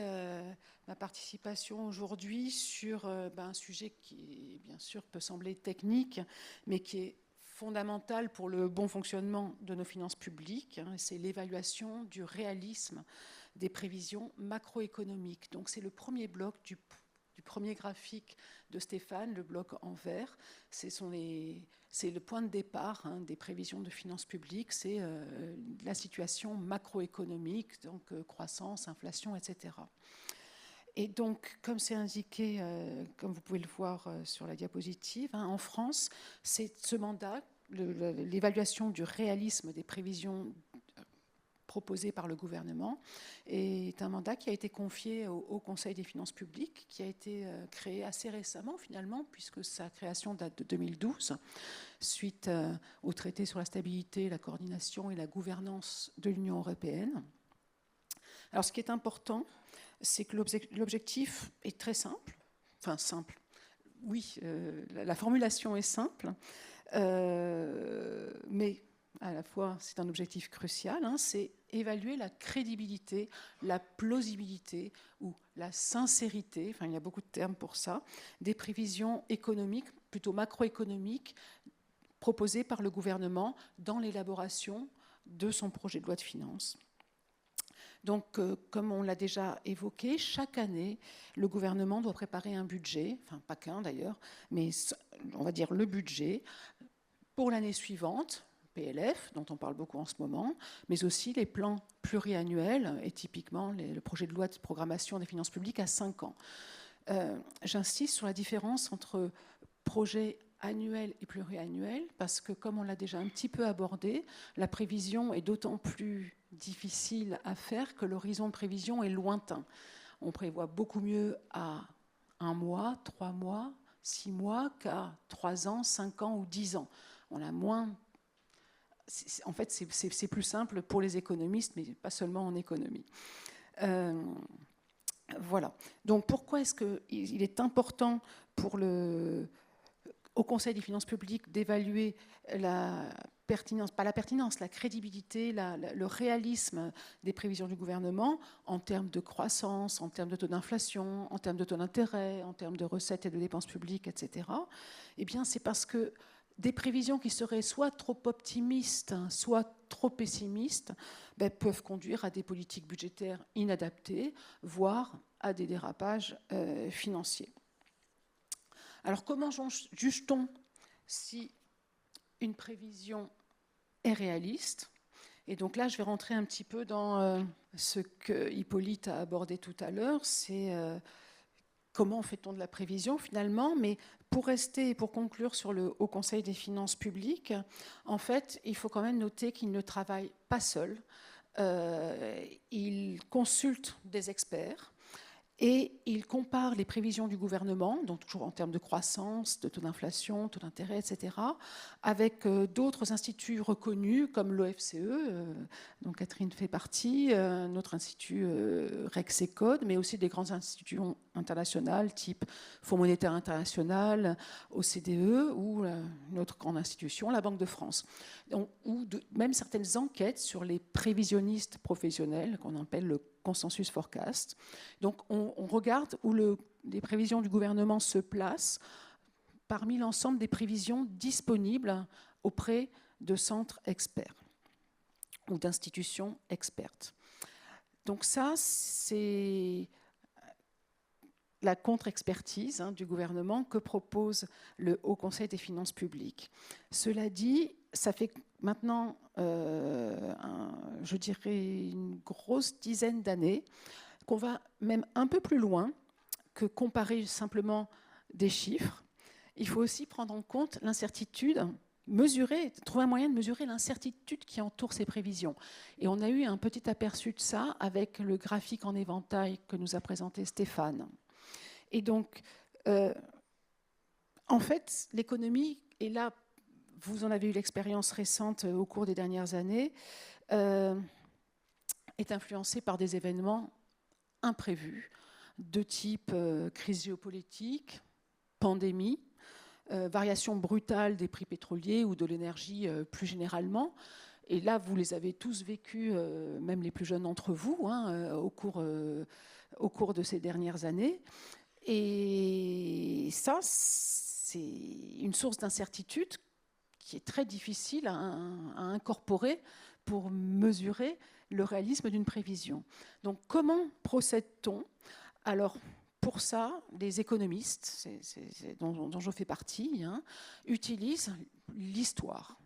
ma participation aujourd'hui sur un sujet qui, bien sûr, peut sembler technique, mais qui est fondamental pour le bon fonctionnement de nos finances publiques. C'est l'évaluation du réalisme des prévisions macroéconomiques. Donc c'est le premier bloc du premier graphique de Stéphane, le bloc en vert. C'est le point de départ des prévisions de finances publiques, c'est la situation macroéconomique, donc croissance, inflation, etc. Et donc, comme c'est indiqué, comme vous pouvez le voir sur la diapositive, en France, c'est ce mandat, l'évaluation du réalisme des prévisions proposées par le gouvernement, est un mandat qui a été confié au Conseil des finances publiques, qui a été créé assez récemment finalement, puisque sa création date de 2012, suite au traité sur la stabilité, la coordination et la gouvernance de l'Union européenne. Alors, ce qui est important, c'est que l'objectif est très simple. Enfin, simple. Oui, la formulation est simple, mais à la fois, c'est un objectif crucial. C'est évaluer la crédibilité, la plausibilité ou la sincérité, enfin, il y a beaucoup de termes pour ça, des prévisions économiques, plutôt macroéconomiques, proposées par le gouvernement dans l'élaboration de son projet de loi de finances. Donc, comme on l'a déjà évoqué, chaque année, le gouvernement doit préparer un budget, enfin pas qu'un d'ailleurs, mais on va dire le budget pour l'année suivante, PLF, dont on parle beaucoup en ce moment, mais aussi les plans pluriannuels et typiquement le projet de loi de programmation des finances publiques à 5 ans. J'insiste sur la différence entre projet annuel et pluriannuel, parce que comme on l'a déjà un petit peu abordé, la prévision est d'autant plus difficile à faire que l'horizon de prévision est lointain. On prévoit beaucoup mieux à 1 mois, 3 mois, 6 mois qu'à 3 ans, 5 ans ou 10 ans. On a moins... En fait, c'est plus simple pour les économistes, mais pas seulement en économie. Voilà. Donc pourquoi est-ce qu'il est important pour au Conseil des finances publiques d'évaluer la pertinence, pas la pertinence, la crédibilité, le réalisme des prévisions du gouvernement en termes de croissance, en termes de taux d'inflation, en termes de taux d'intérêt, en termes de recettes et de dépenses publiques, etc. Eh bien, c'est parce que des prévisions qui seraient soit trop optimistes, soit trop pessimistes, peuvent conduire à des politiques budgétaires inadaptées, voire à des dérapages financiers. Alors, comment juge-t-on si une prévision est réaliste? Et donc là, je vais rentrer un petit peu dans ce que Hippolyte a abordé tout à l'heure, c'est comment fait-on de la prévision finalement, mais pour rester et pour conclure sur le Haut Conseil des finances publiques, en fait, il faut quand même noter qu'il ne travaille pas seul. Il consulte des experts et il compare les prévisions du gouvernement, donc toujours en termes de croissance, de taux d'inflation, taux d'intérêt, etc., avec d'autres instituts reconnus comme l'OFCE, dont Catherine fait partie, notre institut Rexecode, mais aussi des grandes institutions internationales type Fonds monétaire international, OCDE ou une autre grande institution, la Banque de France. Donc, ou même certaines enquêtes sur les prévisionnistes professionnels qu'on appelle le consensus forecast. Donc on regarde où les prévisions du gouvernement se placent parmi l'ensemble des prévisions disponibles auprès de centres experts ou d'institutions expertes. Donc ça, c'est la contre-expertise du gouvernement que propose le Haut Conseil des finances publiques. Cela dit, ça fait maintenant, je dirais, une grosse dizaine d'années qu'on va même un peu plus loin que comparer simplement des chiffres. Il faut aussi prendre en compte l'incertitude, trouver un moyen de mesurer l'incertitude qui entoure ces prévisions. Et on a eu un petit aperçu de ça avec le graphique en éventail que nous a présenté Stéphane. Et donc, en fait, l'économie est là. Vous en avez eu l'expérience récente au cours des dernières années, est influencée par des événements imprévus de type crise géopolitique, pandémie, variation brutale des prix pétroliers ou de l'énergie plus généralement. Et là, vous les avez tous vécus, même les plus jeunes d'entre vous, au cours de ces dernières années. Et ça, c'est une source d'incertitude qui est très difficile à incorporer pour mesurer le réalisme d'une prévision. Donc, comment procède-t-on? Alors, pour ça, les économistes, dont je fais partie, utilisent l'histoire.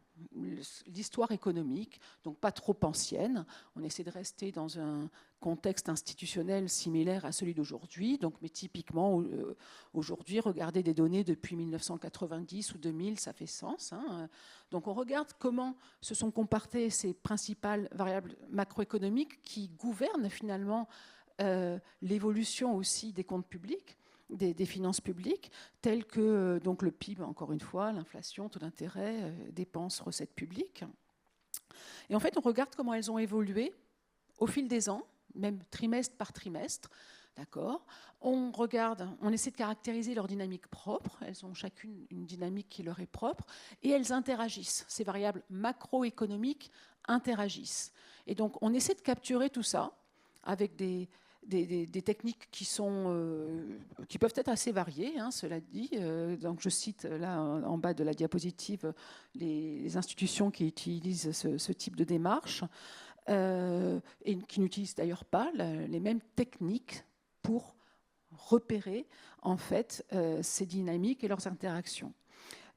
l'histoire économique, donc pas trop ancienne. On essaie de rester dans un contexte institutionnel similaire à celui d'aujourd'hui. Donc, mais typiquement, aujourd'hui, regarder des données depuis 1990 ou 2000, ça fait sens. Hein. Donc, on regarde comment se sont comportées ces principales variables macroéconomiques qui gouvernent finalement l'évolution aussi des comptes publics. Des finances publiques, telles que donc le PIB, encore une fois, l'inflation, taux d'intérêt, dépenses, recettes publiques. Et en fait, on regarde comment elles ont évolué au fil des ans, même trimestre par trimestre. D'accord. On regarde, on essaie de caractériser leur dynamique propre. Elles ont chacune une dynamique qui leur est propre et elles interagissent. Ces variables macroéconomiques interagissent. Et donc, on essaie de capturer tout ça avec des techniques qui peuvent être assez variées, hein, cela dit. Donc je cite là en bas de la diapositive les institutions qui utilisent ce type de démarche et qui n'utilisent d'ailleurs pas les mêmes techniques pour repérer en fait ces dynamiques et leurs interactions.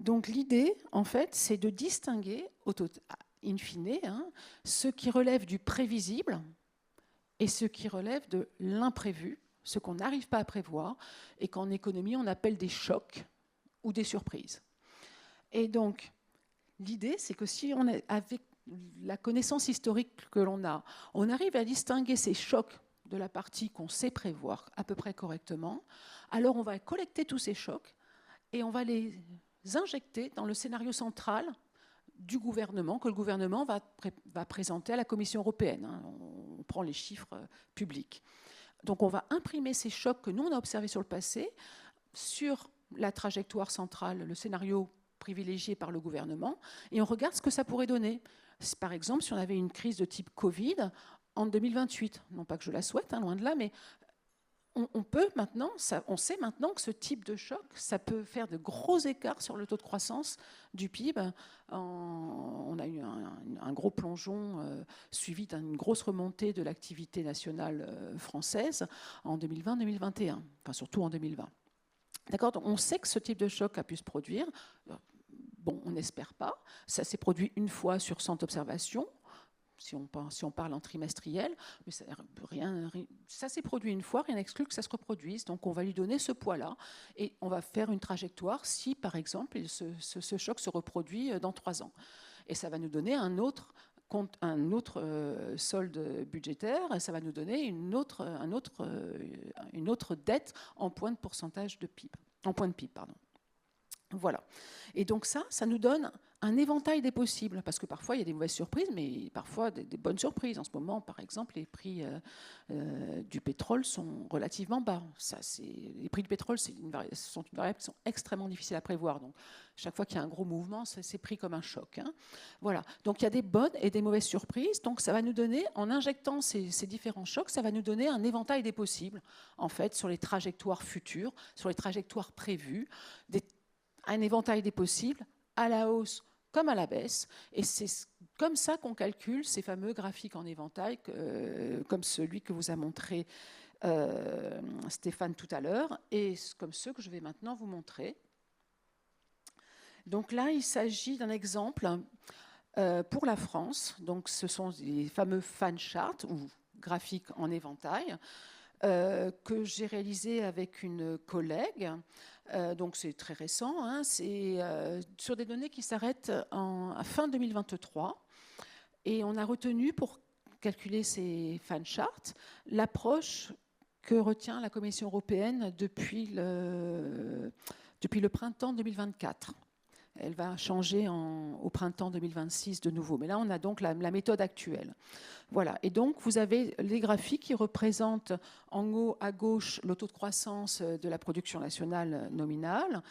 Donc l'idée, en fait, c'est de distinguer, in fine, hein, ce qui relève du prévisible et ce qui relève de l'imprévu, ce qu'on n'arrive pas à prévoir, et qu'en économie, on appelle des chocs ou des surprises. Et donc, l'idée, c'est que si on est avec la connaissance historique que l'on a, on arrive à distinguer ces chocs de la partie qu'on sait prévoir à peu près correctement, alors on va collecter tous ces chocs et on va les injecter dans le scénario central du gouvernement, que le gouvernement va présenter à la Commission européenne. Hein. On prend les chiffres publics. Donc on va imprimer ces chocs que nous, on a observés sur le passé, sur la trajectoire centrale, le scénario privilégié par le gouvernement, et on regarde ce que ça pourrait donner. Par exemple, si on avait une crise de type Covid en 2028, non pas que je la souhaite, hein, loin de là, mais on peut maintenant, on sait maintenant que ce type de choc, ça peut faire de gros écarts sur le taux de croissance du PIB. On a eu un gros plongeon suivi d'une grosse remontée de l'activité nationale française en 2020-2021, enfin surtout en 2020. D'accord ? Donc on sait que ce type de choc a pu se produire. Bon, on n'espère pas. Ça s'est produit une fois sur 100 observations. Si on parle en trimestriel, mais ça s'est produit une fois, rien n'exclut que ça se reproduise. Donc on va lui donner ce poids-là et on va faire une trajectoire si, par exemple, ce choc se reproduit dans 3 ans. Et ça va nous donner un autre solde budgétaire, et ça va nous donner une autre dette en points de pourcentage de PIB, en points de PIB, pardon. Voilà. Et donc ça nous donne un éventail des possibles, parce que parfois il y a des mauvaises surprises, mais parfois des bonnes surprises. En ce moment, par exemple, les prix du pétrole sont relativement bas. Les prix du pétrole sont une variable qui sont extrêmement difficiles à prévoir. Donc chaque fois qu'il y a un gros mouvement, c'est pris comme un choc. Hein. Voilà. Donc il y a des bonnes et des mauvaises surprises. Donc ça va nous donner, en injectant ces différents chocs, ça va nous donner un éventail des possibles, en fait, sur les trajectoires futures, sur les trajectoires prévues, un éventail des possibles, à la hausse comme à la baisse. Et c'est comme ça qu'on calcule ces fameux graphiques en éventail, comme celui que vous a montré Stéphane tout à l'heure, et comme ceux que je vais maintenant vous montrer. Donc là, il s'agit d'un exemple pour la France. Donc ce sont les fameux fan charts, ou graphiques en éventail, que j'ai réalisé avec une collègue. Donc c'est très récent, hein, c'est sur des données qui s'arrêtent à fin 2023. Et on a retenu, pour calculer ces fan charts, l'approche que retient la Commission européenne depuis le printemps 2024. Elle va changer au printemps 2026 de nouveau. Mais là, on a donc la méthode actuelle. Voilà. Et donc, vous avez les graphiques qui représentent en haut à gauche le taux de croissance de la production nationale nominale.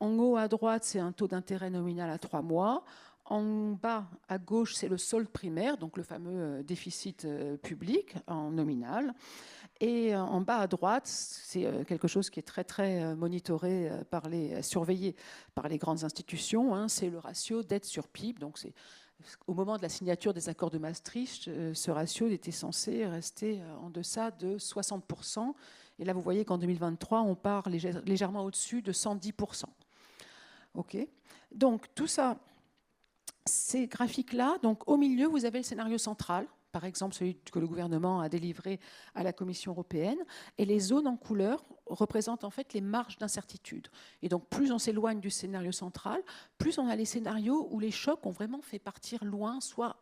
En haut à droite, c'est un taux d'intérêt nominal à 3 mois. En bas à gauche, c'est le solde primaire, donc le fameux déficit public en nominal. Et en bas à droite, c'est quelque chose qui est très très monitoré, surveillé par les grandes institutions. Hein, c'est le ratio dette sur PIB. Donc au moment de la signature des accords de Maastricht, ce ratio était censé rester en deçà de 60%. Et là, vous voyez qu'en 2023, on part légèrement au-dessus de 110%. OK ? Donc tout ça, ces graphiques-là, donc au milieu, vous avez le scénario central, par exemple celui que le gouvernement a délivré à la Commission européenne, et les zones en couleur représentent en fait les marges d'incertitude. Et donc plus on s'éloigne du scénario central, plus on a les scénarios où les chocs ont vraiment fait partir loin, soit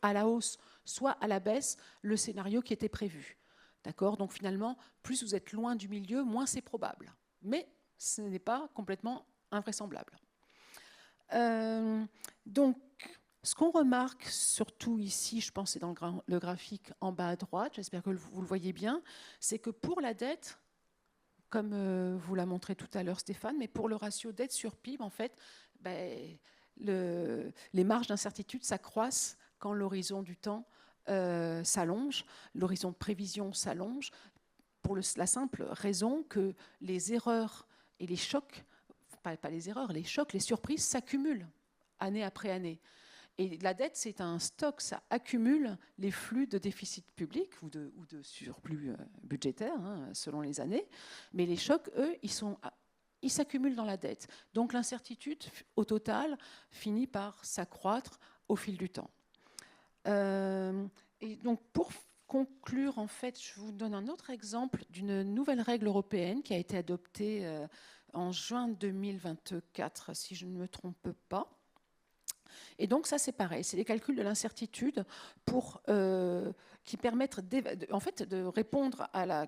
à la hausse, soit à la baisse, le scénario qui était prévu. D'accord ? Donc finalement, plus vous êtes loin du milieu, moins c'est probable. Mais ce n'est pas complètement invraisemblable. Donc, ce qu'on remarque, surtout ici, je pense que c'est dans le graphique en bas à droite, j'espère que vous le voyez bien, c'est que pour la dette, comme vous l'a montré tout à l'heure Stéphane, mais pour le ratio dette sur PIB, en fait, les marges d'incertitude s'accroissent quand l'horizon du temps s'allonge, l'horizon de prévision s'allonge, pour la simple raison que les erreurs et les chocs, pas les erreurs, les chocs, les surprises s'accumulent année après année. Et la dette, c'est un stock, ça accumule les flux de déficit public ou de surplus budgétaire, hein, selon les années. Mais les chocs, eux, ils s'accumulent dans la dette. Donc l'incertitude, au total, finit par s'accroître au fil du temps. Et donc pour conclure, en fait, je vous donne un autre exemple d'une nouvelle règle européenne qui a été adoptée en juin 2024, si je ne me trompe pas. Et donc ça, c'est pareil, c'est les calculs de l'incertitude qui permettent en fait, de répondre à la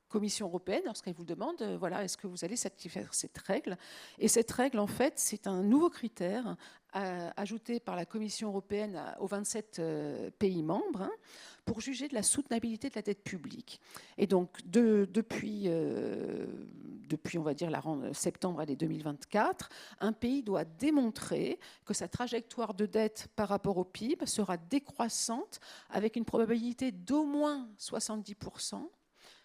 Commission européenne lorsqu'elle vous demande, voilà, est-ce que vous allez satisfaire cette règle ? Et cette règle, en fait, c'est un nouveau critère ajouté par la Commission européenne aux 27 pays membres, hein, pour juger de la soutenabilité de la dette publique. Et donc, depuis, on va dire, septembre année 2024, un pays doit démontrer que sa trajectoire de dette par rapport au PIB sera décroissante avec une probabilité d'au moins 70%,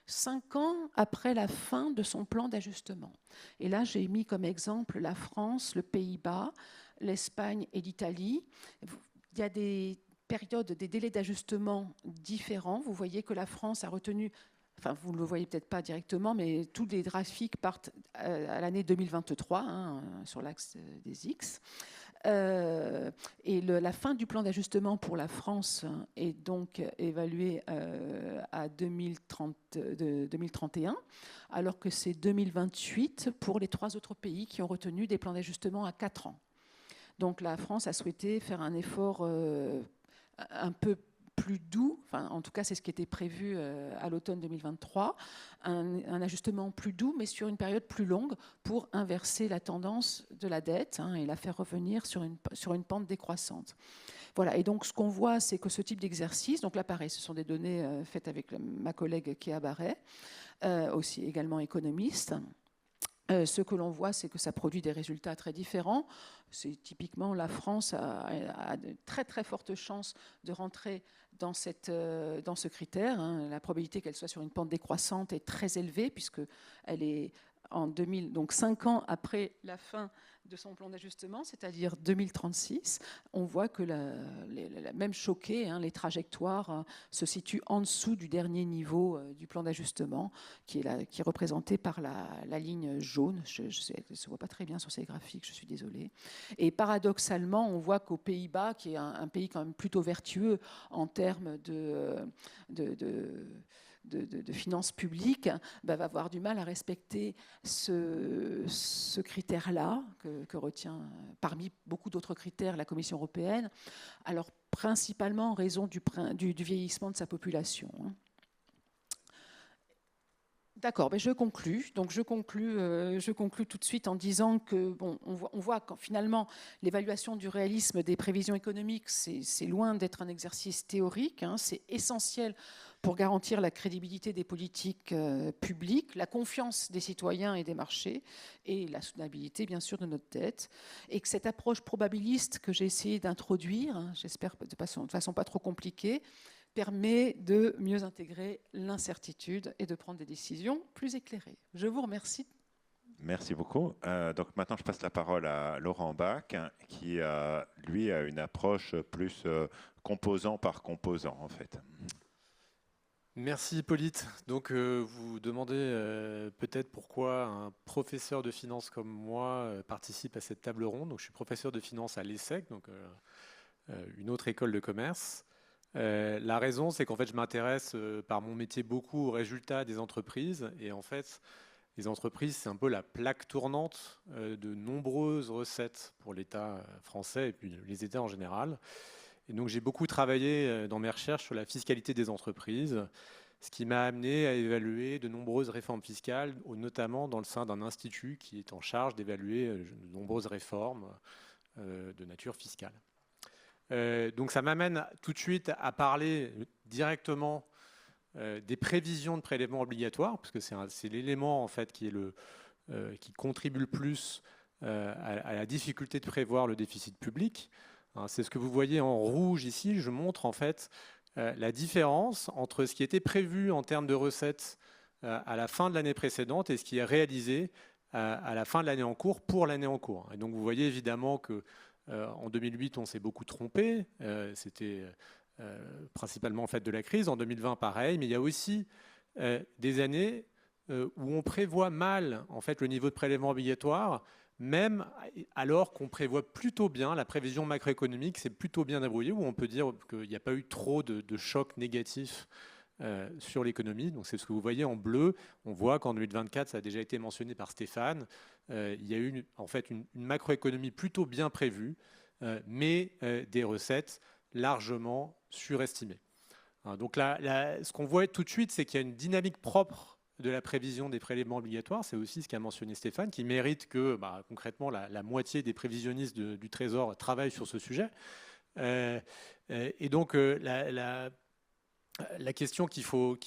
5 ans après la fin de son plan d'ajustement. Et là, j'ai mis comme exemple la France, le Pays-Bas, l'Espagne et l'Italie. Il y a des périodes, des délais d'ajustement différents. Vous voyez que la France a retenu, enfin vous ne le voyez peut-être pas directement, mais tous les graphiques partent à l'année 2023, hein, sur l'axe des X. Et la fin du plan d'ajustement pour la France est donc évaluée à 2031, alors que c'est 2028 pour les 3 autres pays qui ont retenu des plans d'ajustement à 4 ans. Donc la France a souhaité faire un effort un peu plus doux, enfin, en tout cas c'est ce qui était prévu à l'automne 2023, un ajustement plus doux mais sur une période plus longue pour inverser la tendance de la dette, hein, et la faire revenir sur une pente décroissante. Voilà, et donc ce qu'on voit, c'est que ce type d'exercice, donc là pareil, ce sont des données faites avec ma collègue Kéa Barret, aussi également économiste. Ce que l'on voit, c'est que ça produit des résultats très différents. C'est typiquement la France a de très très fortes chances de rentrer dans ce critère, hein. La probabilité qu'elle soit sur une pente décroissante est très élevée puisqu'elle est en 2000, donc 5 ans après la fin de son plan d'ajustement, c'est-à-dire 2036, on voit que même choqué, hein, les trajectoires se situent en dessous du dernier niveau du plan d'ajustement, qui est représenté par la ligne jaune. Elle ne se voit pas très bien sur ces graphiques, je suis désolée. Et paradoxalement, on voit qu'aux Pays-Bas, qui est un pays quand même plutôt vertueux en termes de finances publiques, va avoir du mal à respecter ce critère-là, que retient parmi beaucoup d'autres critères la Commission européenne, alors principalement en raison du vieillissement de sa population. D'accord, mais je conclus. Donc je conclus tout de suite en disant que on voit que finalement l'évaluation du réalisme des prévisions économiques, c'est loin d'être un exercice théorique, hein, c'est essentiel pour garantir la crédibilité des politiques publiques, la confiance des citoyens et des marchés, et la soutenabilité, bien sûr, de notre dette. Et que cette approche probabiliste que j'ai essayé d'introduire, hein, j'espère de façon pas trop compliquée, permet de mieux intégrer l'incertitude et de prendre des décisions plus éclairées. Je vous remercie. Merci beaucoup. Donc maintenant, je passe la parole à Laurent Bach, qui, lui, a une approche plus composant par composant, en fait. Merci Hippolyte. Donc vous demandez peut-être pourquoi un professeur de finance comme moi participe à cette table ronde. Donc je suis professeur de finance à l'ESSEC, donc une autre école de commerce. La raison, c'est qu'en fait je m'intéresse par mon métier beaucoup aux résultats des entreprises. Et en fait, les entreprises, c'est un peu la plaque tournante de nombreuses recettes pour l'État français et puis les États en général. Et donc j'ai beaucoup travaillé dans mes recherches sur la fiscalité des entreprises, ce qui m'a amené à évaluer de nombreuses réformes fiscales, notamment dans le sein d'un institut qui est en charge d'évaluer de nombreuses réformes de nature fiscale. Donc ça m'amène tout de suite à parler directement des prévisions de prélèvements obligatoires, parce que c'est l'élément en fait qui contribue le plus à la difficulté de prévoir le déficit public. C'est ce que vous voyez en rouge ici. Je montre en fait la différence entre ce qui était prévu en termes de recettes à la fin de l'année précédente et ce qui est réalisé à la fin de l'année en cours pour l'année en cours. Et donc vous voyez évidemment que en 2008 on s'est beaucoup trompé. C'était principalement en fait de la crise. En 2020 pareil, mais il y a aussi des années où on prévoit mal en fait le niveau de prélèvement obligatoire, même alors qu'on prévoit plutôt bien, la prévision macroéconomique s'est plutôt bien débrouillée, où on peut dire qu'il n'y a pas eu trop de chocs négatifs sur l'économie. Donc c'est ce que vous voyez en bleu. On voit qu'en 2024, ça a déjà été mentionné par Stéphane, il y a eu en fait une macroéconomie plutôt bien prévue, mais des recettes largement surestimées. Donc là, ce qu'on voit tout de suite, c'est qu'il y a une dynamique propre de la prévision des prélèvements obligatoires. C'est aussi ce qu'a mentionné Stéphane, qui mérite que concrètement la moitié des prévisionnistes du Trésor travaillent sur ce sujet. Et donc la question qu'il faut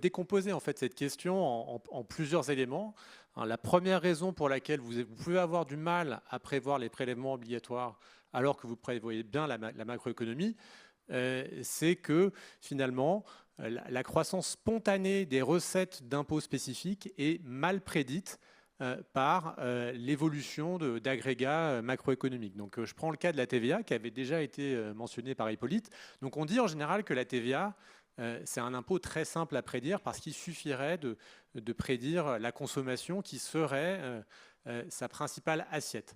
décomposer en fait cette question en plusieurs éléments. La première raison pour laquelle vous pouvez avoir du mal à prévoir les prélèvements obligatoires alors que vous prévoyez bien la macroéconomie, c'est que finalement la croissance spontanée des recettes d'impôts spécifiques est mal prédite par l'évolution d'agrégats macroéconomiques. Donc je prends le cas de la TVA qui avait déjà été mentionné par Hippolyte. Donc on dit en général que la TVA c'est un impôt très simple à prédire parce qu'il suffirait de prédire la consommation qui serait sa principale assiette.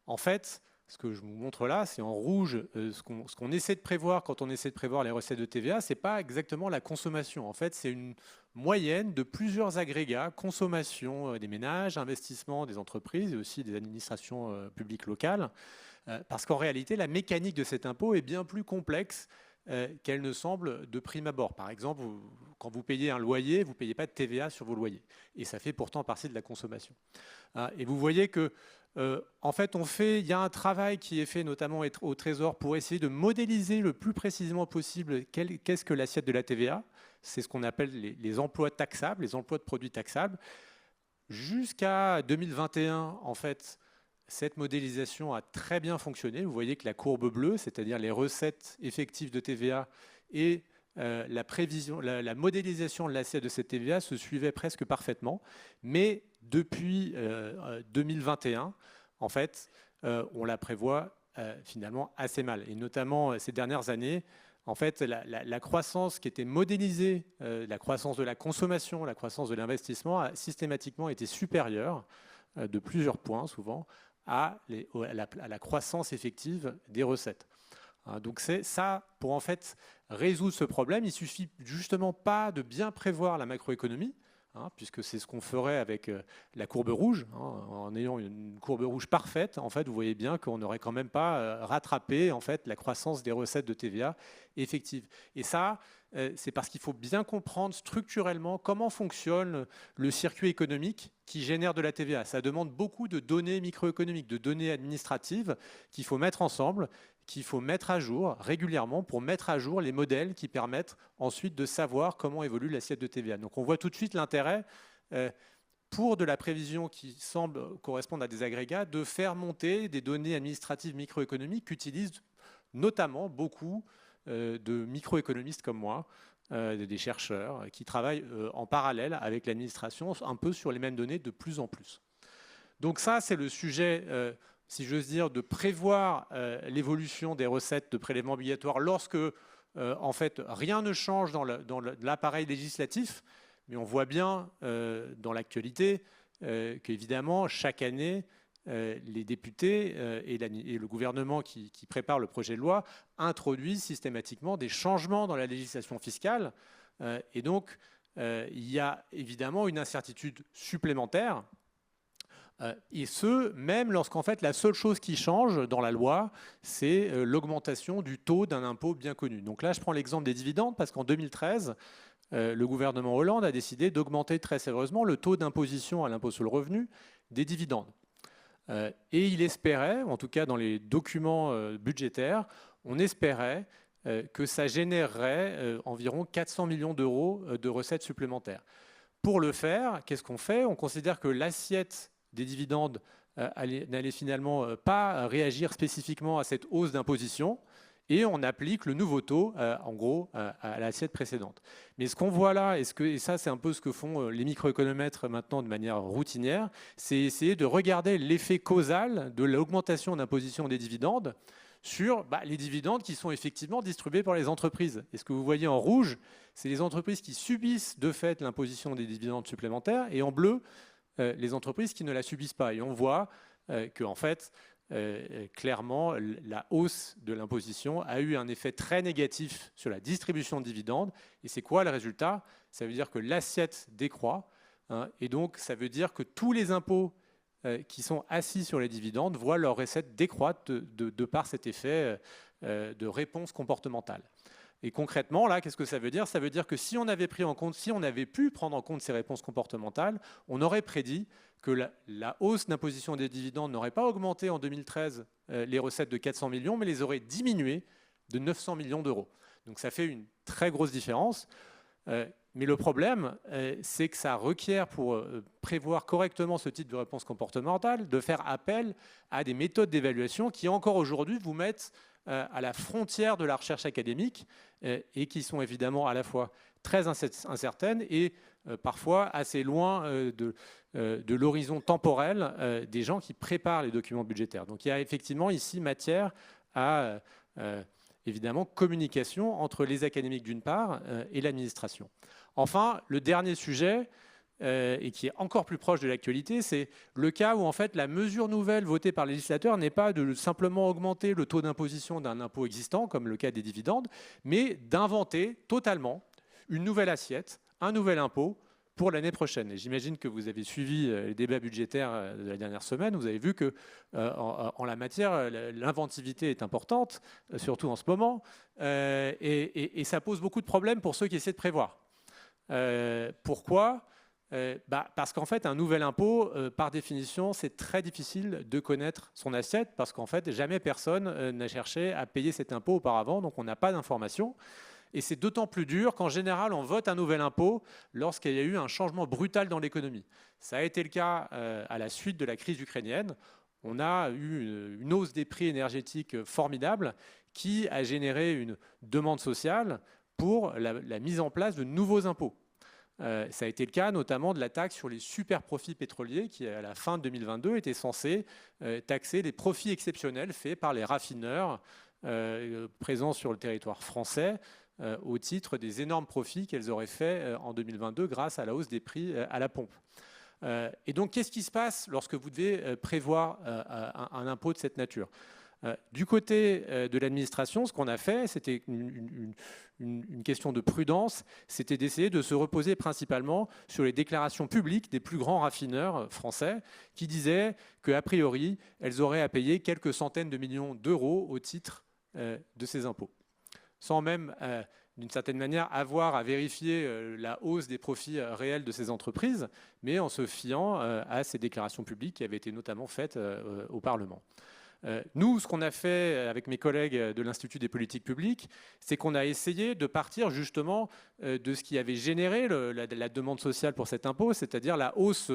En fait, ce que je vous montre là, c'est en rouge ce qu'on essaie de prévoir quand on essaie de prévoir les recettes de TVA, ce n'est pas exactement la consommation. En fait, c'est une moyenne de plusieurs agrégats, consommation des ménages, investissement des entreprises et aussi des administrations publiques locales, parce qu'en réalité, la mécanique de cet impôt est bien plus complexe qu'elle ne semble de prime abord. Par exemple, quand vous payez un loyer, vous ne payez pas de TVA sur vos loyers. Et ça fait pourtant partie de la consommation. Et vous voyez que en fait, il y a un travail qui est fait notamment au Trésor pour essayer de modéliser le plus précisément possible qu'est-ce que l'assiette de la TVA. C'est ce qu'on appelle les emplois taxables, les emplois de produits taxables. Jusqu'à 2021, en fait, cette modélisation a très bien fonctionné. Vous voyez que la courbe bleue, c'est-à-dire les recettes effectives de TVA et la modélisation de l'assiette de cette TVA se suivait presque parfaitement. Mais depuis 2021, en fait, on la prévoit finalement assez mal. Et notamment ces dernières années, en fait, la croissance qui était modélisée, la croissance de la consommation, la croissance de l'investissement a systématiquement été supérieure de plusieurs points souvent à la croissance effective des recettes. Donc c'est ça, pour en fait résoudre ce problème, il suffit justement pas de bien prévoir la macroéconomie, puisque c'est ce qu'on ferait avec la courbe rouge. En ayant une courbe rouge parfaite, en fait, vous voyez bien qu'on n'aurait quand même pas rattrapé en fait, la croissance des recettes de TVA effectives. Et ça, c'est parce qu'il faut bien comprendre structurellement comment fonctionne le circuit économique qui génère de la TVA. Ça demande beaucoup de données microéconomiques, de données administratives qu'il faut mettre ensemble, qu'il faut mettre à jour régulièrement pour mettre à jour les modèles qui permettent ensuite de savoir comment évolue l'assiette de TVA. Donc on voit tout de suite l'intérêt pour de la prévision qui semble correspondre à des agrégats de faire monter des données administratives microéconomiques qu'utilisent notamment beaucoup de microéconomistes comme moi, des chercheurs qui travaillent en parallèle avec l'administration un peu sur les mêmes données de plus en plus. Donc ça, c'est le sujet si j'ose dire, de prévoir l'évolution des recettes de prélèvements obligatoires lorsque en fait, rien ne change dans l'appareil législatif, mais on voit bien dans l'actualité qu'évidemment, chaque année, les députés et le gouvernement qui prépare le projet de loi introduisent systématiquement des changements dans la législation fiscale. Et donc, il y a évidemment une incertitude supplémentaire. Et ce, même lorsqu'en fait la seule chose qui change dans la loi, c'est l'augmentation du taux d'un impôt bien connu. Donc là, je prends l'exemple des dividendes parce qu'en 2013, le gouvernement Hollande a décidé d'augmenter très sérieusement le taux d'imposition à l'impôt sur le revenu des dividendes. Et il espérait, en tout cas dans les documents budgétaires, on espérait que ça générerait environ 400 millions d'euros de recettes supplémentaires. Pour le faire, qu'est-ce qu'on fait? On considère que l'assiette des dividendes n'allait finalement pas réagir spécifiquement à cette hausse d'imposition et on applique le nouveau taux, en gros, à l'assiette précédente. Mais ce qu'on voit là, et ça c'est un peu ce que font les microéconomètres maintenant de manière routinière, c'est essayer de regarder l'effet causal de l'augmentation d'imposition des dividendes sur les dividendes qui sont effectivement distribués par les entreprises. Et ce que vous voyez en rouge, c'est les entreprises qui subissent de fait l'imposition des dividendes supplémentaires, et en bleu, les entreprises qui ne la subissent pas. Et on voit qu'en fait, clairement, la hausse de l'imposition a eu un effet très négatif sur la distribution de dividendes. Et c'est quoi le résultat? Ça veut dire que l'assiette décroît. Et donc, ça veut dire que tous les impôts qui sont assis sur les dividendes voient leurs recettes décroître de par cet effet de réponse comportementale. Et concrètement, là, qu'est-ce que ça veut dire? Ça veut dire que si on avait pu prendre en compte ces réponses comportementales, on aurait prédit que la hausse d'imposition des dividendes n'aurait pas augmenté en 2013 les recettes de 400 millions, mais les aurait diminuées de 900 millions d'euros. Donc ça fait une très grosse différence. Mais le problème, c'est que ça requiert, pour prévoir correctement ce type de réponse comportementale, de faire appel à des méthodes d'évaluation qui, encore aujourd'hui, vous mettent à la frontière de la recherche académique et qui sont évidemment à la fois très incertaines et parfois assez loin de l'horizon temporel des gens qui préparent les documents budgétaires. Donc il y a effectivement ici matière à évidemment communication entre les académiques d'une part et l'administration. Enfin, le dernier sujet, et qui est encore plus proche de l'actualité, c'est le cas où en fait la mesure nouvelle votée par le législateur n'est pas de simplement augmenter le taux d'imposition d'un impôt existant, comme le cas des dividendes, mais d'inventer totalement une nouvelle assiette, un nouvel impôt pour l'année prochaine. Et j'imagine que vous avez suivi les débats budgétaires de la dernière semaine. Vous avez vu que en la matière, l'inventivité est importante, surtout en ce moment, et ça pose beaucoup de problèmes pour ceux qui essaient de prévoir. Pourquoi ? Parce qu'en fait, un nouvel impôt, par définition, c'est très difficile de connaître son assiette parce qu'en fait, jamais personne n'a cherché à payer cet impôt auparavant, donc on n'a pas d'informations. Et c'est d'autant plus dur qu'en général, on vote un nouvel impôt lorsqu'il y a eu un changement brutal dans l'économie. Ça a été le cas à la suite de la crise ukrainienne. On a eu une hausse des prix énergétiques formidable qui a généré une demande sociale pour la mise en place de nouveaux impôts. Ça a été le cas notamment de la taxe sur les super profits pétroliers qui, à la fin de 2022, était censée taxer les profits exceptionnels faits par les raffineurs présents sur le territoire français au titre des énormes profits qu'elles auraient faits en 2022 grâce à la hausse des prix à la pompe. Et donc, qu'est-ce qui se passe lorsque vous devez prévoir un impôt de cette nature ? Du côté de l'administration, ce qu'on a fait, c'était une question de prudence, c'était d'essayer de se reposer principalement sur les déclarations publiques des plus grands raffineurs français qui disaient qu'a priori, elles auraient à payer quelques centaines de millions d'euros au titre de ces impôts, sans même, d'une certaine manière, avoir à vérifier la hausse des profits réels de ces entreprises, mais en se fiant à ces déclarations publiques qui avaient été notamment faites au Parlement. Nous, ce qu'on a fait avec mes collègues de l'Institut des politiques publiques, c'est qu'on a essayé de partir justement de ce qui avait généré la demande sociale pour cet impôt, c'est-à-dire la hausse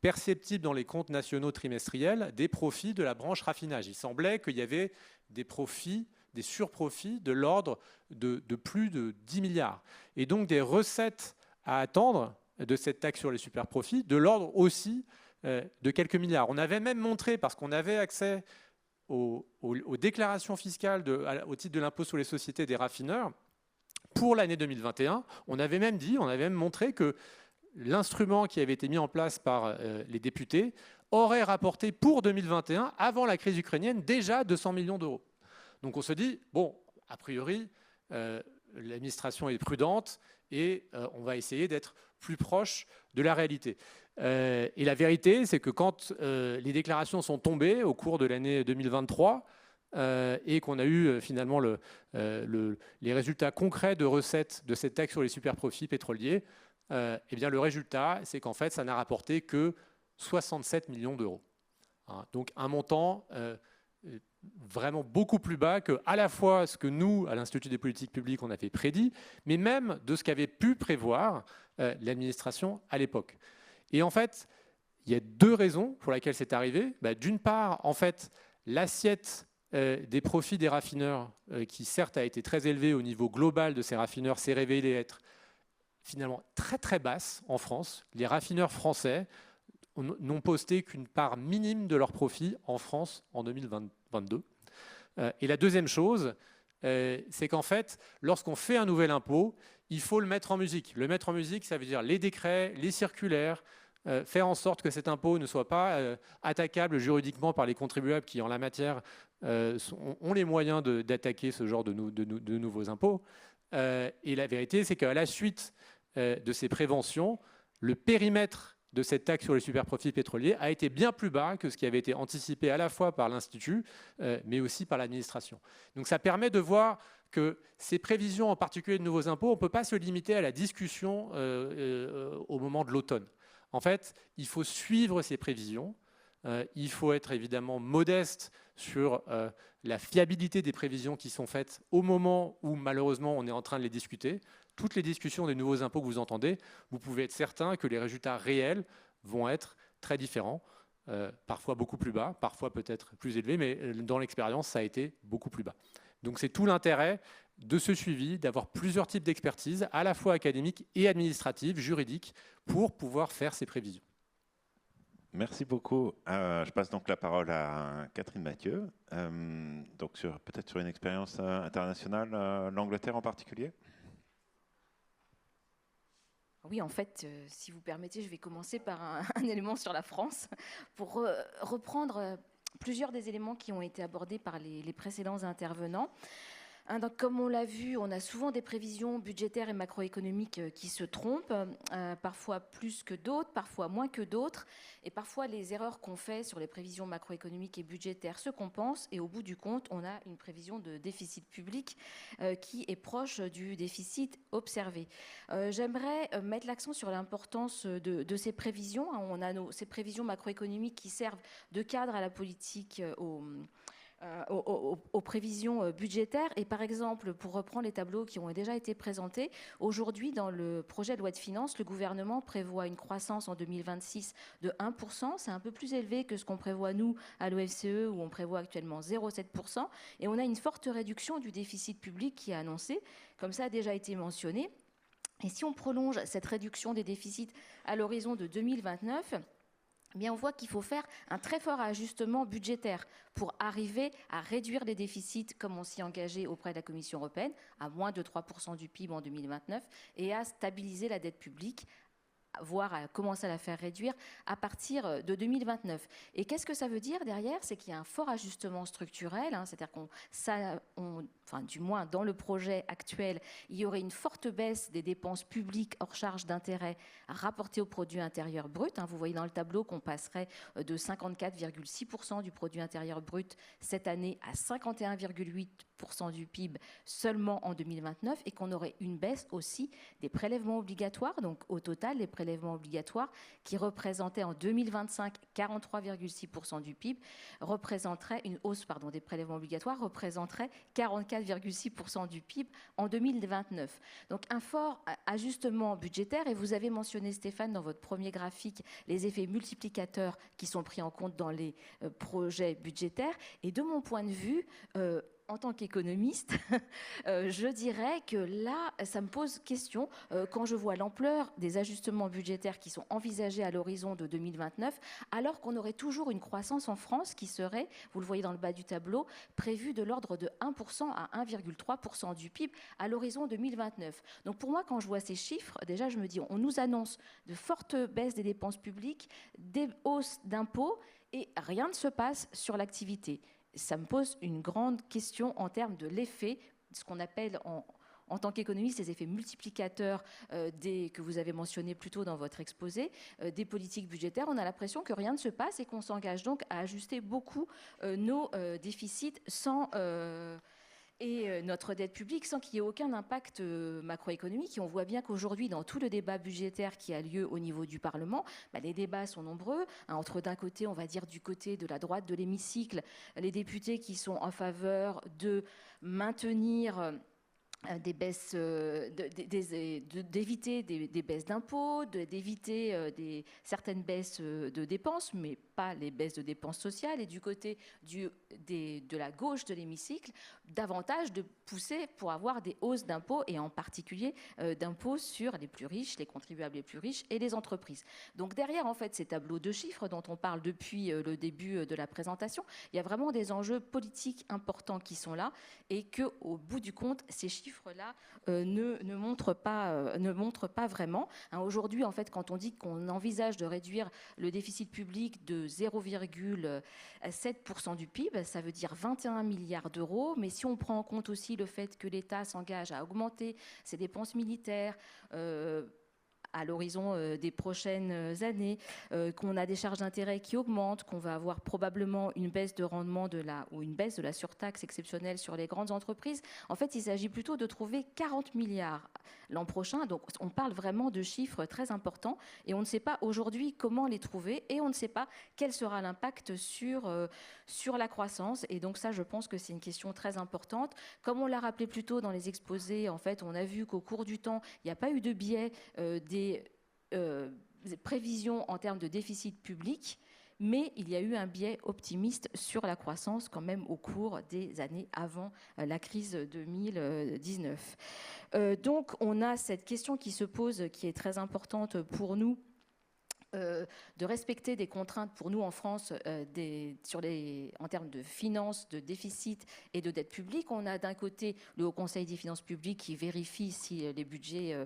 perceptible dans les comptes nationaux trimestriels des profits de la branche raffinage. Il semblait qu'il y avait des profits, des surprofits de l'ordre de plus de 10 milliards. Et donc des recettes à attendre de cette taxe sur les superprofits, de l'ordre aussi de quelques milliards. On avait même montré, parce qu'on avait accès aux déclarations fiscales au titre de l'impôt sur les sociétés des raffineurs, Pour l'année 2021, on avait même montré que l'instrument qui avait été mis en place par les députés aurait rapporté pour 2021, avant la crise ukrainienne, déjà 200 millions d'euros. Donc on se dit, bon, a priori, l'administration est prudente et on va essayer d'être plus proche de la réalité. Et la vérité, c'est que quand les déclarations sont tombées au cours de l'année 2023 et qu'on a eu finalement les résultats concrets de recettes de cette taxe sur les superprofits pétroliers, eh bien le résultat, c'est qu'en fait, ça n'a rapporté que 67 millions d'euros. Hein, donc un montant vraiment beaucoup plus bas que à la fois ce que nous, à l'Institut des politiques publiques, on avait prédit, mais même de ce qu'avait pu prévoir l'administration à l'époque. Et en fait, il y a deux raisons pour lesquelles c'est arrivé. D'une part, en fait, l'assiette des profits des raffineurs, qui certes a été très élevée au niveau global de ces raffineurs, s'est révélée être finalement très très basse en France. Les raffineurs français n'ont posté qu'une part minime de leurs profits en France en 2022. Et la deuxième chose, c'est qu'en fait, lorsqu'on fait un nouvel impôt, il faut le mettre en musique. Le mettre en musique, ça veut dire les décrets, les circulaires, faire en sorte que cet impôt ne soit pas attaquable juridiquement par les contribuables qui, en la matière, ont les moyens d'attaquer ce genre de nouveaux impôts. Et la vérité, c'est qu'à la suite de ces préventions, le périmètre de cette taxe sur les superprofits pétroliers a été bien plus bas que ce qui avait été anticipé à la fois par l'Institut, mais aussi par l'administration. Donc ça permet de voir que ces prévisions, en particulier de nouveaux impôts, on ne peut pas se limiter à la discussion au moment de l'automne. En fait, il faut suivre ces prévisions. Il faut être évidemment modeste sur la fiabilité des prévisions qui sont faites au moment où, malheureusement, on est en train de les discuter. Toutes les discussions des nouveaux impôts que vous entendez, vous pouvez être certain que les résultats réels vont être très différents, parfois beaucoup plus bas, parfois peut-être plus élevés, mais dans l'expérience, ça a été beaucoup plus bas. Donc c'est tout l'intérêt de ce suivi, d'avoir plusieurs types d'expertise, à la fois académiques et administratives, juridiques, pour pouvoir faire ces prévisions. Merci beaucoup. Je passe donc la parole à Catherine Mathieu, donc peut-être sur une expérience internationale, l'Angleterre en particulier. Oui, en fait, si vous permettez, je vais commencer par un élément sur la France pour reprendre plusieurs des éléments qui ont été abordés par les précédents intervenants. Donc, comme on l'a vu, on a souvent des prévisions budgétaires et macroéconomiques qui se trompent, parfois plus que d'autres, parfois moins que d'autres, et parfois les erreurs qu'on fait sur les prévisions macroéconomiques et budgétaires se compensent, et au bout du compte, on a une prévision de déficit public qui est proche du déficit observé. J'aimerais mettre l'accent sur l'importance de ces prévisions. On a ces prévisions macroéconomiques qui servent de cadre à la politique aux prévisions budgétaires. Et par exemple, pour reprendre les tableaux qui ont déjà été présentés, aujourd'hui, dans le projet de loi de finances, le gouvernement prévoit une croissance en 2026 de 1%. C'est un peu plus élevé que ce qu'on prévoit, nous, à l'OFCE, où on prévoit actuellement 0,7%. Et on a une forte réduction du déficit public qui est annoncée, comme ça a déjà été mentionné. Et si on prolonge cette réduction des déficits à l'horizon de 2029, eh bien on voit qu'il faut faire un très fort ajustement budgétaire pour arriver à réduire les déficits comme on s'y engageait auprès de la Commission européenne, à moins de 3% du PIB en 2029, et à stabiliser la dette publique, voire à commencer à la faire réduire à partir de 2029. Et qu'est-ce que ça veut dire derrière? C'est qu'il y a un fort ajustement structurel, c'est-à-dire du moins dans le projet actuel, il y aurait une forte baisse des dépenses publiques hors charge d'intérêt rapportées au produit intérieur brut. Vous voyez dans le tableau qu'on passerait de 54,6% du produit intérieur brut cette année à 51,8% du PIB seulement en 2029, et qu'on aurait une baisse aussi des prélèvements obligatoires. Donc au total, les prélèvements obligatoires qui représentaient en 2025 43,6% du PIB représenteraient une hausse des prélèvements obligatoires représenterait 44,6% du PIB en 2029. Donc un fort ajustement budgétaire, et vous avez mentionné, Stéphane, dans votre premier graphique, les effets multiplicateurs qui sont pris en compte dans les projets budgétaires. Et de mon point de vue, en tant qu'économiste, je dirais que là, ça me pose question quand je vois l'ampleur des ajustements budgétaires qui sont envisagés à l'horizon de 2029, alors qu'on aurait toujours une croissance en France qui serait, vous le voyez dans le bas du tableau, prévue de l'ordre de 1% à 1,3% du PIB à l'horizon 2029. Donc pour moi, quand je vois ces chiffres, déjà je me dis, on nous annonce de fortes baisses des dépenses publiques, des hausses d'impôts, et rien ne se passe sur l'activité. Ça me pose une grande question en termes de l'effet, ce qu'on appelle en tant qu'économiste les effets multiplicateurs que vous avez mentionnés plus tôt dans votre exposé, des politiques budgétaires. On a l'impression que rien ne se passe et qu'on s'engage donc à ajuster beaucoup nos déficits et notre dette publique sans qu'il y ait aucun impact macroéconomique. Et on voit bien qu'aujourd'hui, dans tout le débat budgétaire qui a lieu au niveau du Parlement, les débats sont nombreux. Entre d'un côté, on va dire du côté de la droite de l'hémicycle, les députés qui sont en faveur de maintenir des baisses, d'éviter des baisses d'impôts, d'éviter certaines baisses de dépenses, mais pas les baisses de dépenses sociales. Et du côté de la gauche de l'hémicycle, davantage de pousser pour avoir des hausses d'impôts, et en particulier d'impôts sur les plus riches, les contribuables les plus riches et les entreprises. Donc derrière, en fait, ces tableaux de chiffres dont on parle depuis le début de la présentation, il y a vraiment des enjeux politiques importants qui sont là, et qu'au bout du compte, ces chiffres-là ne montrent pas vraiment. Aujourd'hui, en fait, quand on dit qu'on envisage de réduire le déficit public de 0,7% du PIB, ça veut dire 21 milliards d'euros. Mais si on prend en compte aussi le fait que l'État s'engage à augmenter ses dépenses militaires, à l'horizon des prochaines années, qu'on a des charges d'intérêt qui augmentent, qu'on va avoir probablement une baisse de rendement ou une baisse de la surtaxe exceptionnelle sur les grandes entreprises. En fait, il s'agit plutôt de trouver 40 milliards l'an prochain. Donc, on parle vraiment de chiffres très importants et on ne sait pas aujourd'hui comment les trouver et on ne sait pas quel sera l'impact sur la croissance. Et donc ça, je pense que c'est une question très importante. Comme on l'a rappelé plus tôt dans les exposés, en fait, on a vu qu'au cours du temps, il n'y a pas eu de biais des prévisions en termes de déficit public, mais il y a eu un biais optimiste sur la croissance quand même au cours des années avant la crise 2019. Donc on a cette question qui se pose, qui est très importante pour nous, de respecter des contraintes pour nous en France en termes de finances, de déficit et de dette publique. On a d'un côté le Haut Conseil des finances publiques qui vérifie si les budgets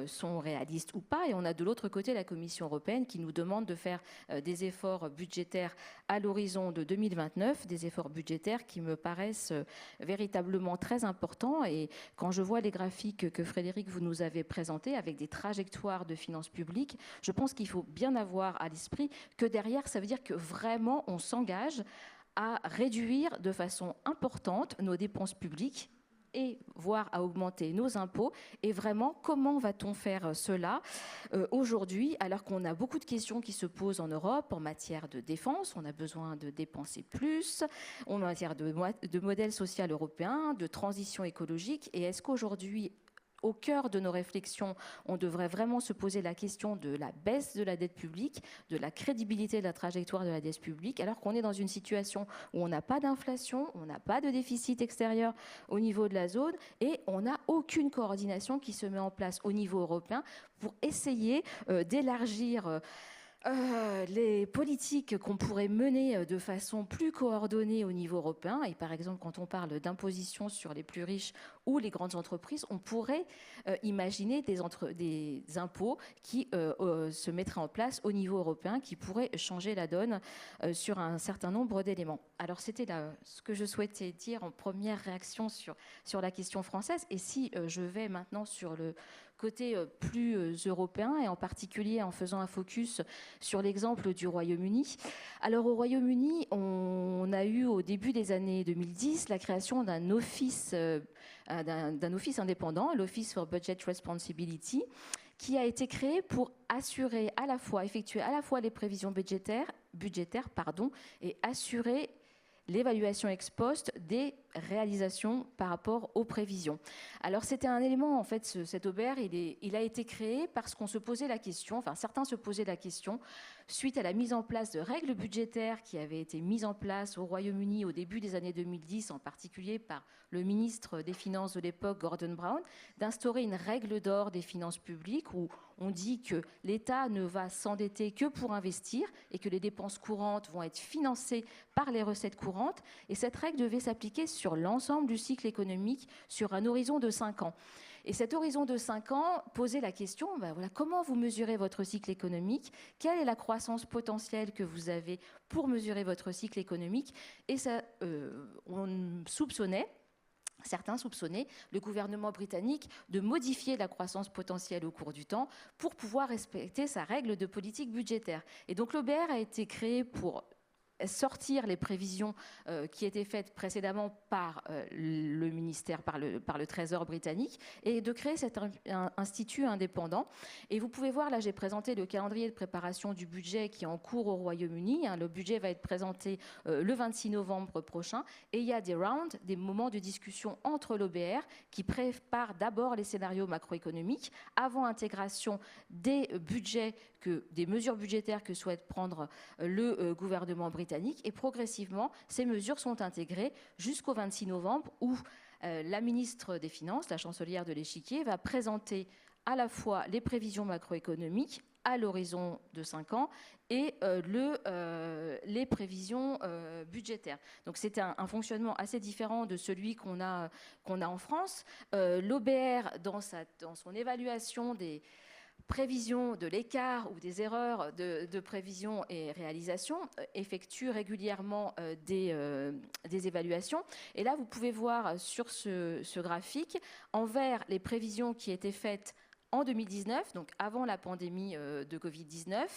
sont réalistes ou pas, et on a de l'autre côté la Commission européenne qui nous demande de faire des efforts budgétaires à l'horizon de 2029, des efforts budgétaires qui me paraissent véritablement très importants. Et quand je vois les graphiques que Frédéric, vous nous avez présentés avec des trajectoires de finances publiques, je pense qu'il faut bien avoir à l'esprit que derrière, ça veut dire que vraiment on s'engage à réduire de façon importante nos dépenses publiques et voire à augmenter nos impôts. Et vraiment, comment va-t-on faire cela aujourd'hui, alors qu'on a beaucoup de questions qui se posent en Europe en matière de défense? On a besoin de dépenser plus, en matière de modèle social européen, de transition écologique. Et est-ce qu'aujourd'hui, au cœur de nos réflexions, on devrait vraiment se poser la question de la baisse de la dette publique, de la crédibilité de la trajectoire de la dette publique, alors qu'on est dans une situation où on n'a pas d'inflation, on n'a pas de déficit extérieur au niveau de la zone et on n'a aucune coordination qui se met en place au niveau européen pour essayer d'élargir les politiques qu'on pourrait mener de façon plus coordonnée au niveau européen. Et par exemple, quand on parle d'imposition sur les plus riches ou les grandes entreprises, on pourrait imaginer des impôts qui se mettraient en place au niveau européen, qui pourraient changer la donne sur un certain nombre d'éléments. Alors c'était ce que je souhaitais dire en première réaction sur la question française. Et si je vais maintenant sur le côté plus européen, et en particulier en faisant un focus sur l'exemple du Royaume-Uni. Alors au Royaume-Uni, on a eu au début des années 2010 la création d'un office indépendant, l'Office for Budget Responsibility, qui a été créé pour effectuer à la fois les prévisions budgétaires et assurer l'évaluation ex post des réalisation par rapport aux prévisions. Alors c'était un élément, en fait, cet OBR, il a été créé parce qu'on se posait la question, enfin certains se posaient la question, suite à la mise en place de règles budgétaires qui avaient été mises en place au Royaume-Uni au début des années 2010, en particulier par le ministre des Finances de l'époque, Gordon Brown, d'instaurer une règle d'or des finances publiques où on dit que l'État ne va s'endetter que pour investir et que les dépenses courantes vont être financées par les recettes courantes. Et cette règle devait s'appliquer sur l'ensemble du cycle économique sur un horizon de 5 ans. Et cet horizon de 5 ans posait la question, comment vous mesurez votre cycle économique? Quelle est la croissance potentielle que vous avez pour mesurer votre cycle économique? Et ça, certains soupçonnaient le gouvernement britannique de modifier la croissance potentielle au cours du temps pour pouvoir respecter sa règle de politique budgétaire. Et donc l'OBR a été créé pour sortir les prévisions qui étaient faites précédemment par le ministère, par le Trésor britannique, et de créer cet institut indépendant. Et vous pouvez voir, là j'ai présenté le calendrier de préparation du budget qui est en cours au Royaume-Uni. Le budget va être présenté le 26 novembre prochain, et il y a des rounds, des moments de discussion entre l'OBR qui prépare d'abord les scénarios macroéconomiques avant intégration des budgets, des mesures budgétaires que souhaite prendre le gouvernement britannique. Et progressivement, ces mesures sont intégrées jusqu'au 26 novembre où la ministre des Finances, la chancelière de l'Échiquier, va présenter à la fois les prévisions macroéconomiques à l'horizon de 5 ans et les prévisions budgétaires. Donc c'est un fonctionnement assez différent de celui qu'on a en France. L'OBR, dans son évaluation des prévision de l'écart ou des erreurs de prévision et réalisation, effectue régulièrement des évaluations. Et là, vous pouvez voir sur ce graphique, en vert, les prévisions qui étaient faites en 2019, donc avant la pandémie de Covid-19,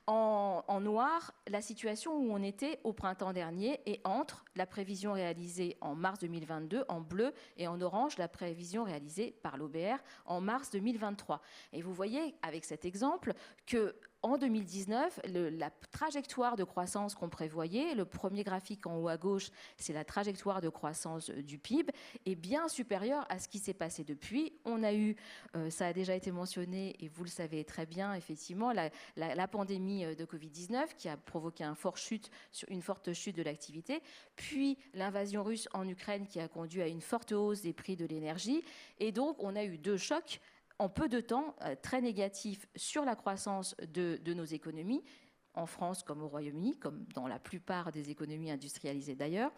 en noir, la situation où on était au printemps dernier, et entre la prévision réalisée en mars 2022, en bleu, et en orange, la prévision réalisée par l'OBR en mars 2023. Et vous voyez, avec cet exemple, que en 2019, la trajectoire de croissance qu'on prévoyait, le premier graphique en haut à gauche, c'est la trajectoire de croissance du PIB, est bien supérieure à ce qui s'est passé depuis. On a eu, ça a déjà été mentionné, et vous le savez très bien, effectivement, la pandémie de Covid-19 qui a provoqué une forte chute de l'activité, puis l'invasion russe en Ukraine qui a conduit à une forte hausse des prix de l'énergie. Et donc, on a eu 2 chocs en peu de temps, très négatif sur la croissance de nos économies, en France comme au Royaume-Uni, comme dans la plupart des économies industrialisées d'ailleurs.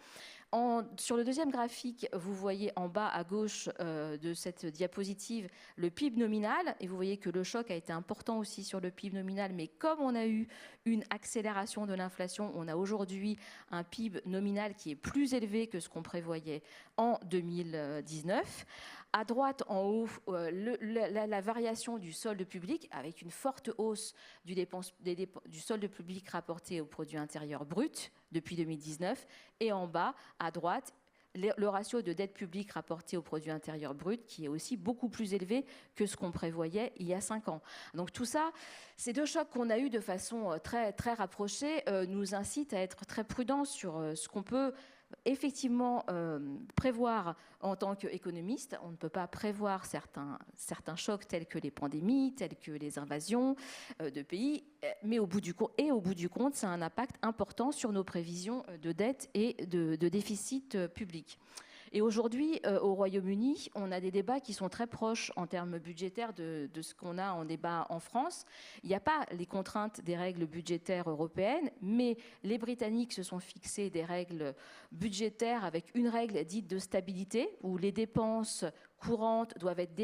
Sur le deuxième graphique, vous voyez en bas à gauche de cette diapositive le PIB nominal, et vous voyez que le choc a été important aussi sur le PIB nominal, mais comme on a eu une accélération de l'inflation, on a aujourd'hui un PIB nominal qui est plus élevé que ce qu'on prévoyait en 2019. À droite, en haut, la variation du solde public avec une forte hausse du solde public rapporté au produit intérieur brut depuis 2019. Et en bas, à droite, le ratio de dette publique rapporté au produit intérieur brut qui est aussi beaucoup plus élevé que ce qu'on prévoyait il y a 5 ans. Donc tout ça, ces 2 chocs qu'on a eus de façon très, très rapprochée nous incitent à être très prudents sur ce qu'on peut effectivement prévoir en tant qu'économiste. On ne peut pas prévoir certains chocs tels que les pandémies, tels que les invasions de pays, mais au bout du compte, ça a un impact important sur nos prévisions de dette et de déficit public. Et aujourd'hui, au Royaume-Uni, on a des débats qui sont très proches en termes budgétaires de ce qu'on a en débat en France. Il n'y a pas les contraintes des règles budgétaires européennes, mais les Britanniques se sont fixés des règles budgétaires avec une règle dite de stabilité, où les dépenses courantes doivent être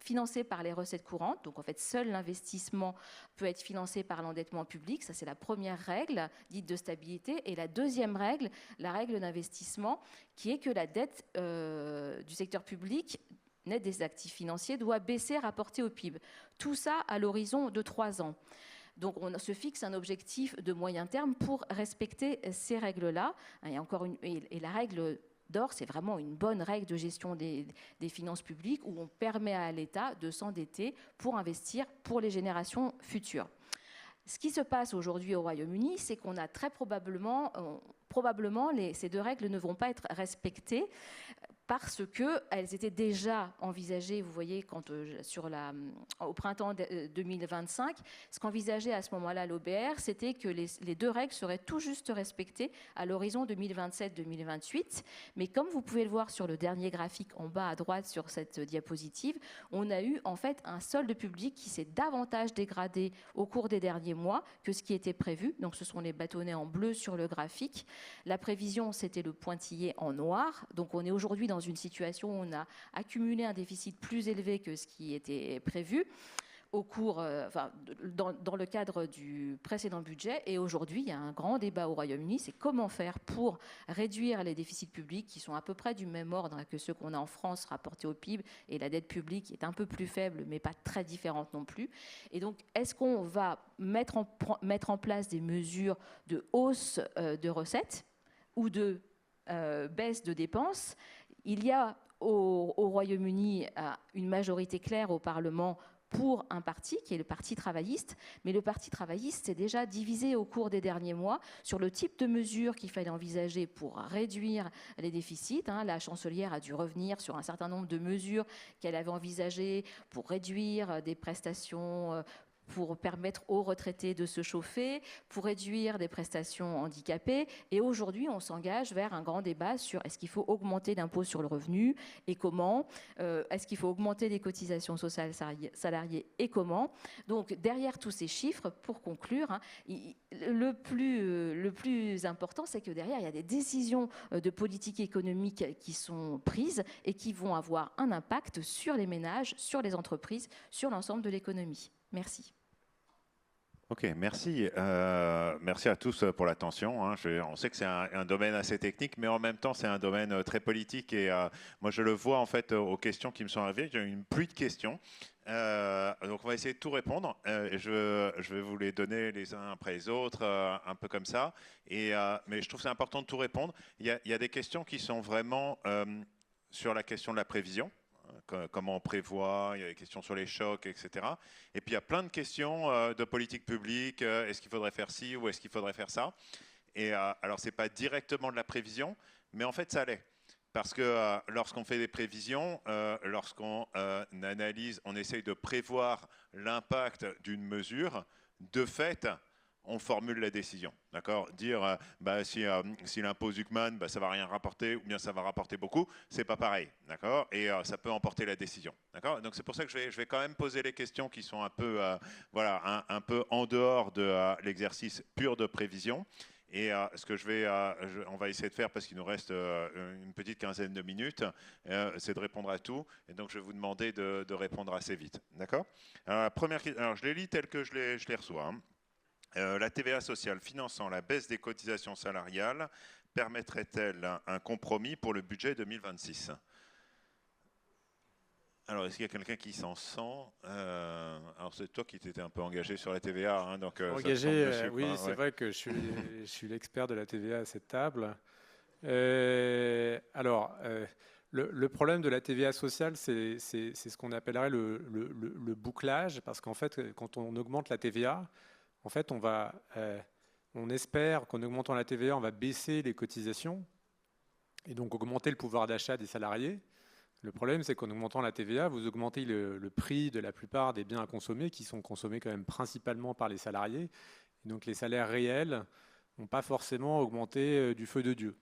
financées par les recettes courantes. Donc en fait, seul l'investissement peut être financé par l'endettement public. Ça, c'est la première règle dite de stabilité. Et la deuxième règle, la règle d'investissement, qui est que la dette du secteur public, nette des actifs financiers, doit baisser rapporté au PIB. Tout ça à l'horizon de 3 ans. Donc on se fixe un objectif de moyen terme pour respecter ces règles-là. Et la règle d'or, c'est vraiment une bonne règle de gestion des finances publiques où on permet à l'État de s'endetter pour investir pour les générations futures. Ce qui se passe aujourd'hui au Royaume-Uni, c'est qu'on a très probablement, ces 2 règles ne vont pas être respectées parce qu'elles étaient déjà envisagées, vous voyez, au printemps 2025, ce qu'envisageait à ce moment-là l'OBR, c'était que les 2 règles seraient tout juste respectées à l'horizon 2027-2028. Mais comme vous pouvez le voir sur le dernier graphique en bas à droite sur cette diapositive, on a eu en fait un solde public qui s'est davantage dégradé au cours des derniers mois que ce qui était prévu. Donc ce sont les bâtonnets en bleu sur le graphique. La prévision, c'était le pointillé en noir. Donc on est aujourd'hui dans une situation où on a accumulé un déficit plus élevé que ce qui était prévu au cours, dans le cadre du précédent budget. Et aujourd'hui, il y a un grand débat au Royaume-Uni, c'est comment faire pour réduire les déficits publics qui sont à peu près du même ordre que ceux qu'on a en France rapportés au PIB, et la dette publique est un peu plus faible, mais pas très différente non plus. Et donc, est-ce qu'on va mettre en place des mesures de hausse de recettes ou de baisse de dépenses? Il y a au Royaume-Uni une majorité claire au Parlement pour un parti, qui est le Parti travailliste, mais le Parti travailliste s'est déjà divisé au cours des derniers mois sur le type de mesures qu'il fallait envisager pour réduire les déficits. La chancelière a dû revenir sur un certain nombre de mesures qu'elle avait envisagées pour réduire des prestations, pour permettre aux retraités de se chauffer, pour réduire des prestations handicapées. Et aujourd'hui, on s'engage vers un grand débat sur est-ce qu'il faut augmenter l'impôt sur le revenu et comment, est-ce qu'il faut augmenter les cotisations sociales salariées et comment. Donc derrière tous ces chiffres, pour conclure, le plus important, c'est que derrière, il y a des décisions de politique économique qui sont prises et qui vont avoir un impact sur les ménages, sur les entreprises, sur l'ensemble de l'économie. Merci. Ok, merci. Merci à tous pour l'attention. On sait que c'est un domaine assez technique, mais en même temps, c'est un domaine très politique. Et moi, je le vois en fait aux questions qui me sont arrivées. J'ai eu une pluie de questions. Donc, on va essayer de tout répondre. Et je vais vous les donner les uns après les autres, un peu comme ça. Mais je trouve que c'est important de tout répondre. Il y a des questions qui sont vraiment sur la question de la prévision. Comment on prévoit, il y a des questions sur les chocs, etc. Et puis il y a plein de questions de politique publique, est-ce qu'il faudrait faire ci ou est-ce qu'il faudrait faire ça? Et alors ce n'est pas directement de la prévision, mais en fait ça l'est. Parce que lorsqu'on fait des prévisions, lorsqu'on analyse, on essaye de prévoir l'impact d'une mesure, de fait, on formule la décision, d'accord? Dire si l'impôt Zuckman, ça va rien rapporter ou bien ça va rapporter beaucoup, c'est pas pareil, d'accord? Et ça peut emporter la décision, d'accord? Donc c'est pour ça que je vais quand même poser les questions qui sont un peu, un peu en dehors de l'exercice pur de prévision. Et ce que on va essayer de faire, parce qu'il nous reste une petite quinzaine de minutes, c'est de répondre à tout. Et donc, je vais vous demander de répondre assez vite. D'accord? Alors, la première question, alors, je les lis telles que je les reçois. La TVA sociale finançant la baisse des cotisations salariales permettrait-elle un compromis pour le budget 2026? Alors, est-ce qu'il y a quelqu'un qui s'en sent? Alors, c'est toi qui t'étais un peu engagé sur la TVA. Donc, engagé, dessus, oui, c'est vrai que je suis l'expert de la TVA à cette table. Alors, le problème de la TVA sociale, c'est ce qu'on appellerait le bouclage, parce qu'en fait, quand on augmente la TVA, en fait, on espère qu'en augmentant la TVA, on va baisser les cotisations et donc augmenter le pouvoir d'achat des salariés. Le problème, c'est qu'en augmentant la TVA, vous augmentez le prix de la plupart des biens à consommer qui sont consommés quand même principalement par les salariés. Et donc les salaires réels n'ont pas forcément augmenté du feu de Dieu.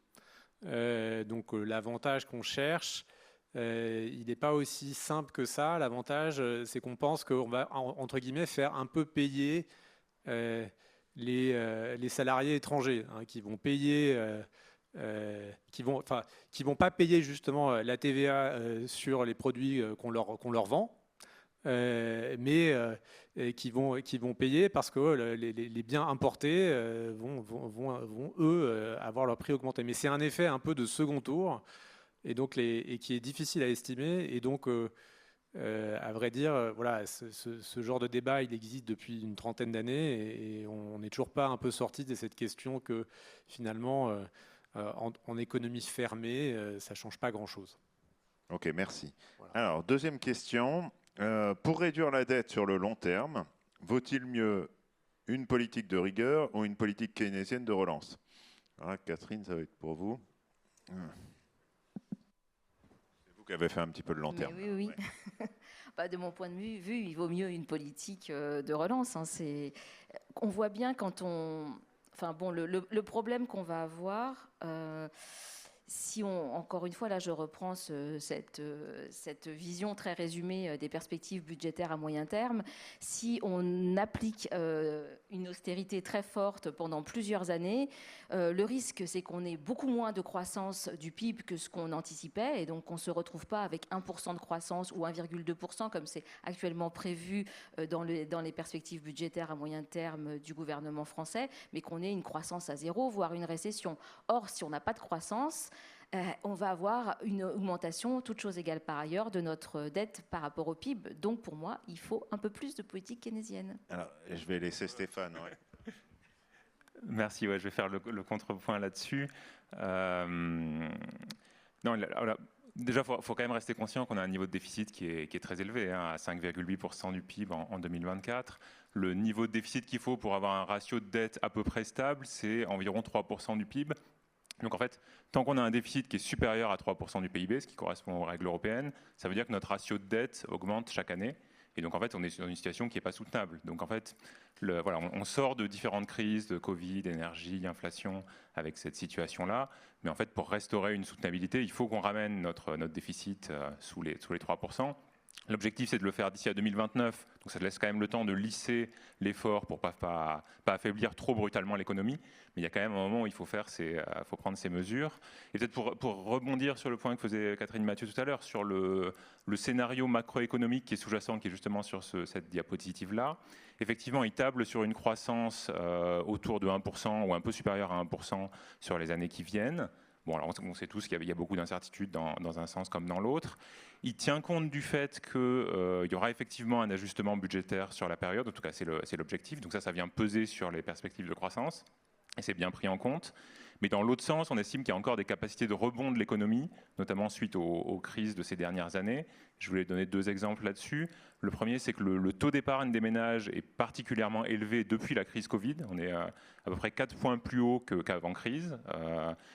Donc l'avantage qu'on cherche, il n'est pas aussi simple que ça. L'avantage, c'est qu'on pense qu'on va, entre guillemets, faire un peu payer les salariés étrangers qui vont payer... qui vont pas payer justement la TVA sur les produits qu'on leur vend, mais qui vont payer parce que les biens importés vont eux avoir leur prix augmenté. Mais c'est un effet un peu de second tour et donc et qui est difficile à estimer. Et donc à vrai dire, voilà, ce genre de débat, il existe depuis une trentaine d'années et on n'est toujours pas un peu sorti de cette question que finalement en économie fermée, ça ne change pas grand-chose. Ok, merci. Voilà. Alors, deuxième question. Pour réduire la dette sur le long terme, vaut-il mieux une politique de rigueur ou une politique keynésienne de relance? Alors, Catherine, ça va être pour vous. C'est vous qui avez fait un petit peu le long terme. Oui, oui. Ouais. Bah, de mon point de vue, il vaut mieux une politique de relance. Hein. On voit bien quand on... Enfin bon, le problème qu'on va avoir... Si encore une fois, là je reprends cette vision très résumée des perspectives budgétaires à moyen terme, si on applique une austérité très forte pendant plusieurs années, le risque c'est qu'on ait beaucoup moins de croissance du PIB que ce qu'on anticipait, et donc on ne se retrouve pas avec 1% de croissance ou 1,2% comme c'est actuellement prévu dans les perspectives budgétaires à moyen terme du gouvernement français, mais qu'on ait une croissance à zéro, voire une récession. Or, si on n'a pas de croissance, on va avoir une augmentation, toutes choses égales par ailleurs, de notre dette par rapport au PIB. Donc pour moi, il faut un peu plus de politique keynésienne. Alors, je vais laisser Stéphane. Ouais. Merci, ouais, je vais faire le contrepoint là-dessus. Non, déjà, il faut quand même rester conscient qu'on a un niveau de déficit qui est très élevé, hein, à 5,8% du PIB en 2024. Le niveau de déficit qu'il faut pour avoir un ratio de dette à peu près stable, c'est environ 3% du PIB. Donc en fait, tant qu'on a un déficit qui est supérieur à 3% du PIB, ce qui correspond aux règles européennes, ça veut dire que notre ratio de dette augmente chaque année. Et donc en fait, on est dans une situation qui n'est pas soutenable. Donc en fait, voilà, on sort de différentes crises, de Covid, énergie, inflation, avec cette situation-là. Mais en fait, pour restaurer une soutenabilité, il faut qu'on ramène notre déficit sous les 3%. L'objectif, c'est de le faire d'ici à 2029, donc ça laisse quand même le temps de lisser l'effort pour pas affaiblir trop brutalement l'économie. Mais il y a quand même un moment où il faut prendre ces mesures. Et peut-être pour rebondir sur le point que faisait Catherine Mathieu tout à l'heure, sur le scénario macroéconomique qui est sous-jacent, qui est justement sur cette diapositive-là, effectivement, il table sur une croissance autour de 1% ou un peu supérieure à 1% sur les années qui viennent. Bon, alors on sait tous qu'il y a beaucoup d'incertitudes dans un sens comme dans l'autre. Il tient compte du fait qu'il y aura effectivement un ajustement budgétaire sur la période, en tout cas c'est l'objectif, donc ça vient peser sur les perspectives de croissance, et c'est bien pris en compte. Mais dans l'autre sens, on estime qu'il y a encore des capacités de rebond de l'économie, notamment suite aux crises de ces dernières années. Je voulais donner 2 exemples là-dessus. Le premier, c'est que le taux d'épargne des ménages est particulièrement élevé depuis la crise Covid. On est à peu près 4 points plus haut qu'avant crise.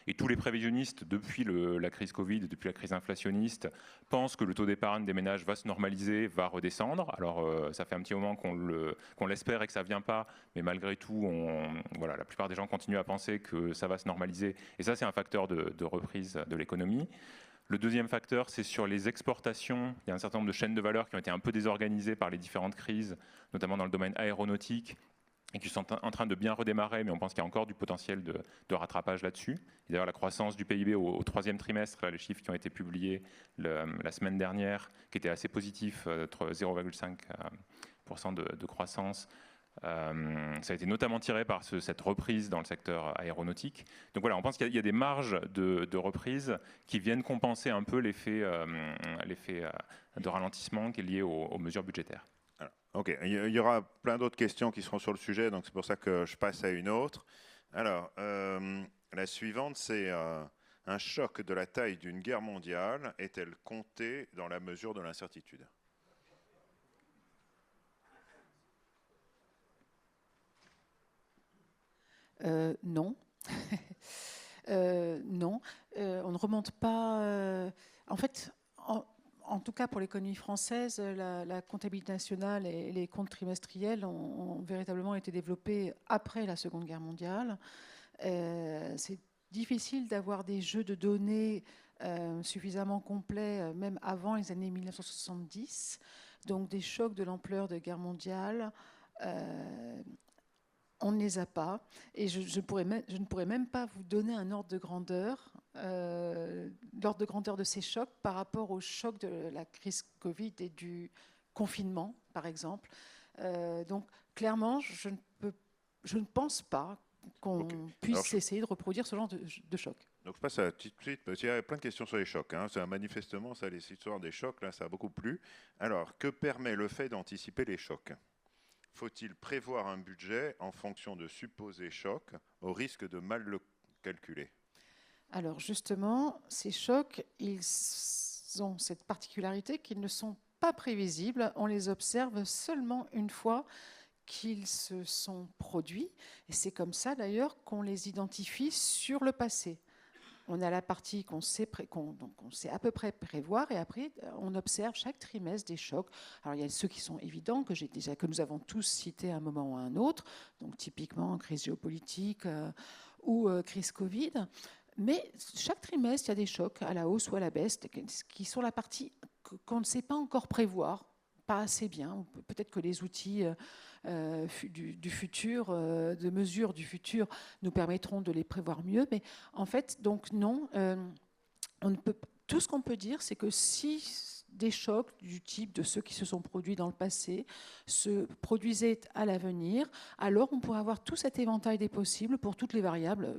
Et tous les prévisionnistes, depuis la crise Covid, depuis la crise inflationniste, pensent que le taux d'épargne des ménages va se normaliser, va redescendre. Alors, ça fait un petit moment qu'on l'espère et que ça ne vient pas. Mais malgré tout, voilà, la plupart des gens continuent à penser que ça va se normaliser. Et ça, c'est un facteur de reprise de l'économie. Le deuxième facteur, c'est sur les exportations. Il y a un certain nombre de chaînes de valeur qui ont été un peu désorganisées par les différentes crises, notamment dans le domaine aéronautique, et qui sont en train de bien redémarrer, mais on pense qu'il y a encore du potentiel de rattrapage là-dessus. Et d'ailleurs, la croissance du PIB au 3e trimestre, là, les chiffres qui ont été publiés la semaine dernière, qui étaient assez positifs, 0,5% de croissance, ça a été notamment tiré par cette reprise dans le secteur aéronautique. Donc voilà, on pense qu'il y a des marges de reprise qui viennent compenser un peu l'effet de ralentissement qui est lié aux mesures budgétaires. Ok, il y aura plein d'autres questions qui seront sur le sujet, donc c'est pour ça que je passe à une autre. Alors, la suivante, c'est un choc de la taille d'une guerre mondiale est-elle comptée dans la mesure de l'incertitude ? Non. Non. On ne remonte pas. En fait, en tout cas pour l'économie française, la comptabilité nationale et les comptes trimestriels ont véritablement été développés après la Seconde Guerre mondiale. C'est difficile d'avoir des jeux de données suffisamment complets, même avant les années 1970. Donc des chocs de l'ampleur de guerre mondiale, on ne les a pas. Et je ne pourrais même pas vous donner un ordre de grandeur, l'ordre de grandeur de ces chocs par rapport au choc de la crise Covid et du confinement, par exemple. Donc clairement, je ne pense pas qu'on puisse essayer de reproduire ce genre de choc. Donc je passe tout de suite, parce qu'il y a plein de questions sur les chocs. Hein. Manifestement, ça, les histoires des chocs, là, ça a beaucoup plu. Alors, que permet le fait d'anticiper les chocs ? Faut-il prévoir un budget en fonction de supposés chocs au risque de mal le calculer ? Alors justement, ces chocs, ils ont cette particularité qu'ils ne sont pas prévisibles. On les observe seulement une fois qu'ils se sont produits. Et c'est comme ça d'ailleurs qu'on les identifie sur le passé. On a la partie qu'on sait à peu près prévoir, et après on observe chaque trimestre des chocs. Alors il y a ceux qui sont évidents, que nous avons tous cités à un moment ou à un autre, donc typiquement crise géopolitique ou crise Covid. Mais chaque trimestre, il y a des chocs à la hausse ou à la baisse, qui sont la partie qu'on ne sait pas encore prévoir, pas assez bien. Peut-être que les outils du futur, de mesure du futur, nous permettront de les prévoir mieux. Mais en fait, donc non, tout ce qu'on peut dire, c'est que si des chocs du type de ceux qui se sont produits dans le passé se produisaient à l'avenir, alors on pourrait avoir tout cet éventail des possibles pour toutes les variables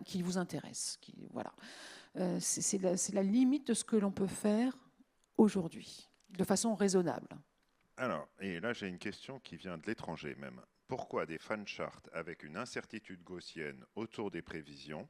qui vous intéressent. Voilà. C'est la limite de ce que l'on peut faire aujourd'hui, de façon raisonnable. Alors, et là j'ai une question qui vient de l'étranger même. Pourquoi des fancharts avec une incertitude gaussienne autour des prévisions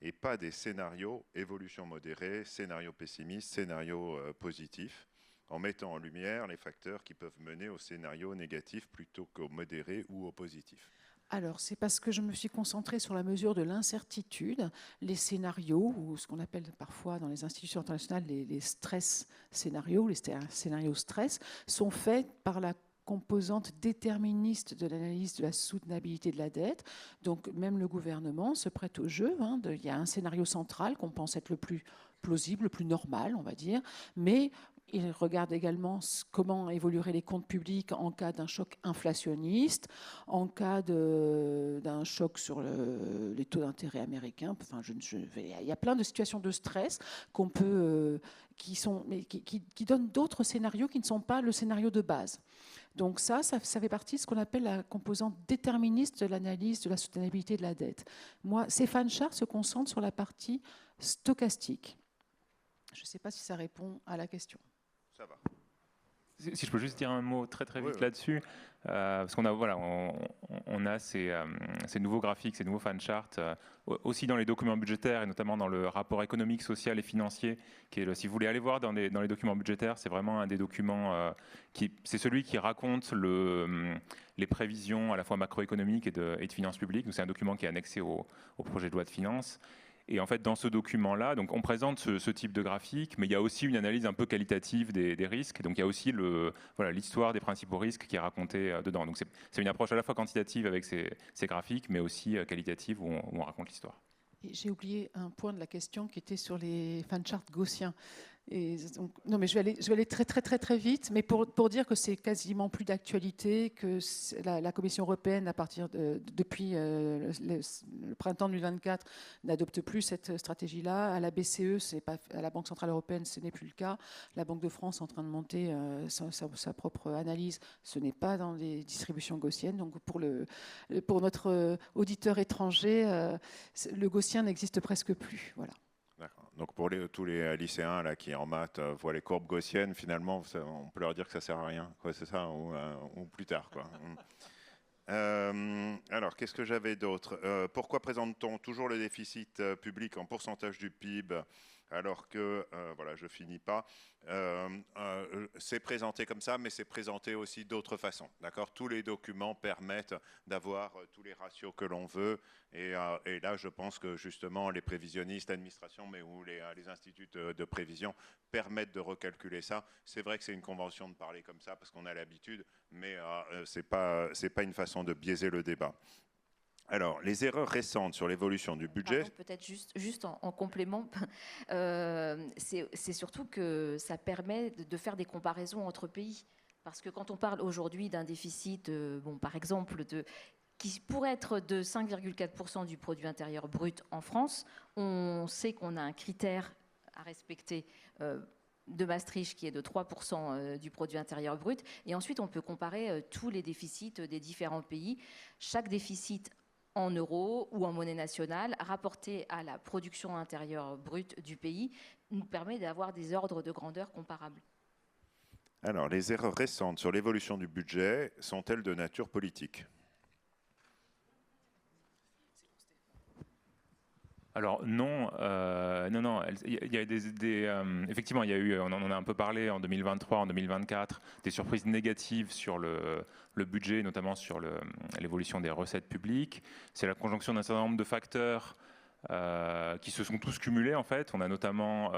et pas des scénarios évolution modérée, scénario pessimiste, scénario positif, en mettant en lumière les facteurs qui peuvent mener au scénario négatif plutôt qu'au modéré ou au positif? Alors, c'est parce que je me suis concentrée sur la mesure de l'incertitude. Les scénarios, ou ce qu'on appelle parfois dans les institutions internationales les stress scénarios, les scénarios stress, sont faits par la composante déterministe de l'analyse de la soutenabilité de la dette. Donc, même le gouvernement se prête au jeu. Il y a un scénario central qu'on pense être le plus plausible, le plus normal, on va dire, mais il regarde également comment évolueraient les comptes publics en cas d'un choc inflationniste, en cas d'un choc sur les taux d'intérêt américains. Enfin, il y a plein de situations de stress qu'on peut, qui donnent d'autres scénarios qui ne sont pas le scénario de base. Donc ça fait partie de ce qu'on appelle la composante déterministe de l'analyse de la soutenabilité de la dette. Moi, ces fancharts se concentrent sur la partie stochastique. Je ne sais pas si ça répond à la question. Ça va. Si je peux juste dire un mot très vite là-dessus, parce qu'on a, on a ces nouveaux graphiques, ces nouveaux fancharts, aussi dans les documents budgétaires et notamment dans le rapport économique, social et financier, qui est si vous voulez aller voir dans les documents budgétaires, c'est vraiment un des documents c'est celui qui raconte les prévisions à la fois macroéconomiques et de finances publiques. C'est un document qui est annexé au projet de loi de finances. Et en fait, dans ce document-là, donc on présente ce type de graphique, mais il y a aussi une analyse un peu qualitative des risques. Donc il y a aussi l'histoire des principaux risques qui est racontée dedans. Donc c'est une approche à la fois quantitative avec ces graphiques, mais aussi qualitative où on raconte l'histoire. J'ai oublié un point de la question qui était sur les fancharts gaussiens. Et donc, non, mais je vais aller très vite, mais pour dire que c'est quasiment plus d'actualité, que la Commission européenne, depuis le printemps 2024, n'adopte plus cette stratégie-là. À la BCE, à la Banque centrale européenne, ce n'est plus le cas. La Banque de France est en train de monter sa propre analyse. Ce n'est pas dans les distributions gaussiennes. Donc pour notre auditeur étranger, le gaussien n'existe presque plus. Voilà. Donc pour tous les lycéens là, qui en maths voient les courbes gaussiennes, finalement, on peut leur dire que ça ne sert à rien, c'est ça, ou plus tard. Alors, qu'est-ce que j'avais d'autre? Pourquoi présente-t-on toujours le déficit public en pourcentage du PIB alors que, je finis pas, c'est présenté comme ça, mais c'est présenté aussi d'autres façons. D'accord ? Tous les documents permettent d'avoir tous les ratios que l'on veut. Et là, je pense que justement, les prévisionnistes, l'administration, mais ou les instituts de prévision permettent de recalculer ça. C'est vrai que c'est une convention de parler comme ça parce qu'on a l'habitude, mais c'est pas une façon de biaiser le débat. Alors, les erreurs récentes sur l'évolution du budget... Peut-être juste en complément, c'est surtout que ça permet de faire des comparaisons entre pays. Parce que quand on parle aujourd'hui d'un déficit, par exemple, qui pourrait être de 5,4% du produit intérieur brut en France, on sait qu'on a un critère à respecter de Maastricht qui est de 3% du produit intérieur brut. Et ensuite, on peut comparer tous les déficits des différents pays. Chaque déficit en euros ou en monnaie nationale, rapporté à la production intérieure brute du pays, nous permet d'avoir des ordres de grandeur comparables. Alors, les erreurs récentes sur l'évolution du budget sont-elles de nature politique ? Alors non, il y a effectivement, il y a eu, on en a un peu parlé en 2023, en 2024, des surprises négatives sur le budget, notamment sur l'évolution des recettes publiques. C'est la conjonction d'un certain nombre de facteurs qui se sont tous cumulés en fait. On a notamment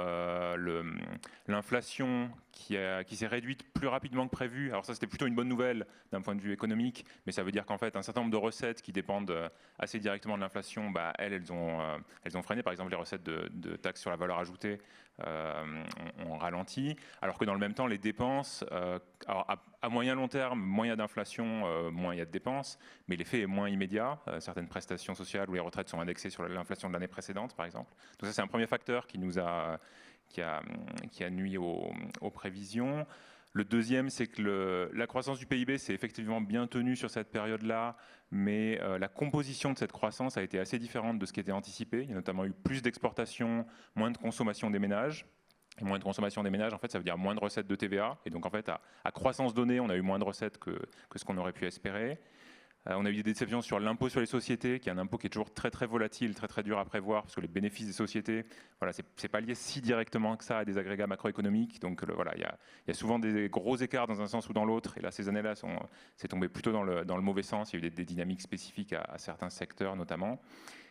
l'inflation qui s'est réduite plus rapidement que prévu. Alors ça c'était plutôt une bonne nouvelle d'un point de vue économique, mais ça veut dire qu'en fait un certain nombre de recettes qui dépendent assez directement de l'inflation, elles ont freiné. Par exemple les recettes de taxes sur la valeur ajoutée ont ralenti, alors que dans le même temps les dépenses, alors à moyen long terme, moins il y a d'inflation, moins il y a de dépenses, mais l'effet est moins immédiat. Certaines prestations sociales ou les retraites sont indexées sur l'inflation de l'année précédente, par exemple. Donc ça, c'est un premier facteur qui a nui aux prévisions. Le deuxième, c'est que la croissance du PIB s'est effectivement bien tenue sur cette période-là, mais la composition de cette croissance a été assez différente de ce qui était anticipé. Il y a notamment eu plus d'exportations, moins de consommation des ménages. Et moins de consommation des ménages, en fait, ça veut dire moins de recettes de TVA. Et donc, en fait, à croissance donnée, on a eu moins de recettes que ce qu'on aurait pu espérer. On a eu des déceptions sur l'impôt sur les sociétés, qui est un impôt qui est toujours très très volatile, très très dur à prévoir, parce que les bénéfices des sociétés, voilà, c'est pas lié si directement que ça à des agrégats macroéconomiques. Donc voilà, il y a souvent des gros écarts dans un sens ou dans l'autre. Et là, ces années-là, c'est tombé plutôt dans le mauvais sens. Il y a eu des dynamiques spécifiques à certains secteurs notamment.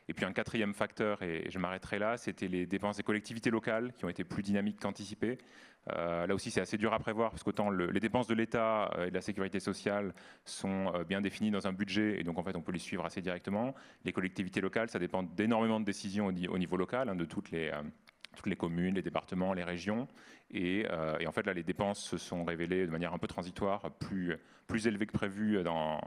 Et puis un quatrième facteur, et je m'arrêterai là, c'était les dépenses des collectivités locales qui ont été plus dynamiques qu'anticipées. Là aussi, c'est assez dur à prévoir parce qu'autant les dépenses de l'État et de la sécurité sociale sont bien définies dans un budget et donc en fait on peut les suivre assez directement. Les collectivités locales, ça dépend d'énormément de décisions au niveau local, de toutes les communes, les départements, les régions. Et en fait, là, les dépenses se sont révélées de manière un peu transitoire, plus élevées que prévu dans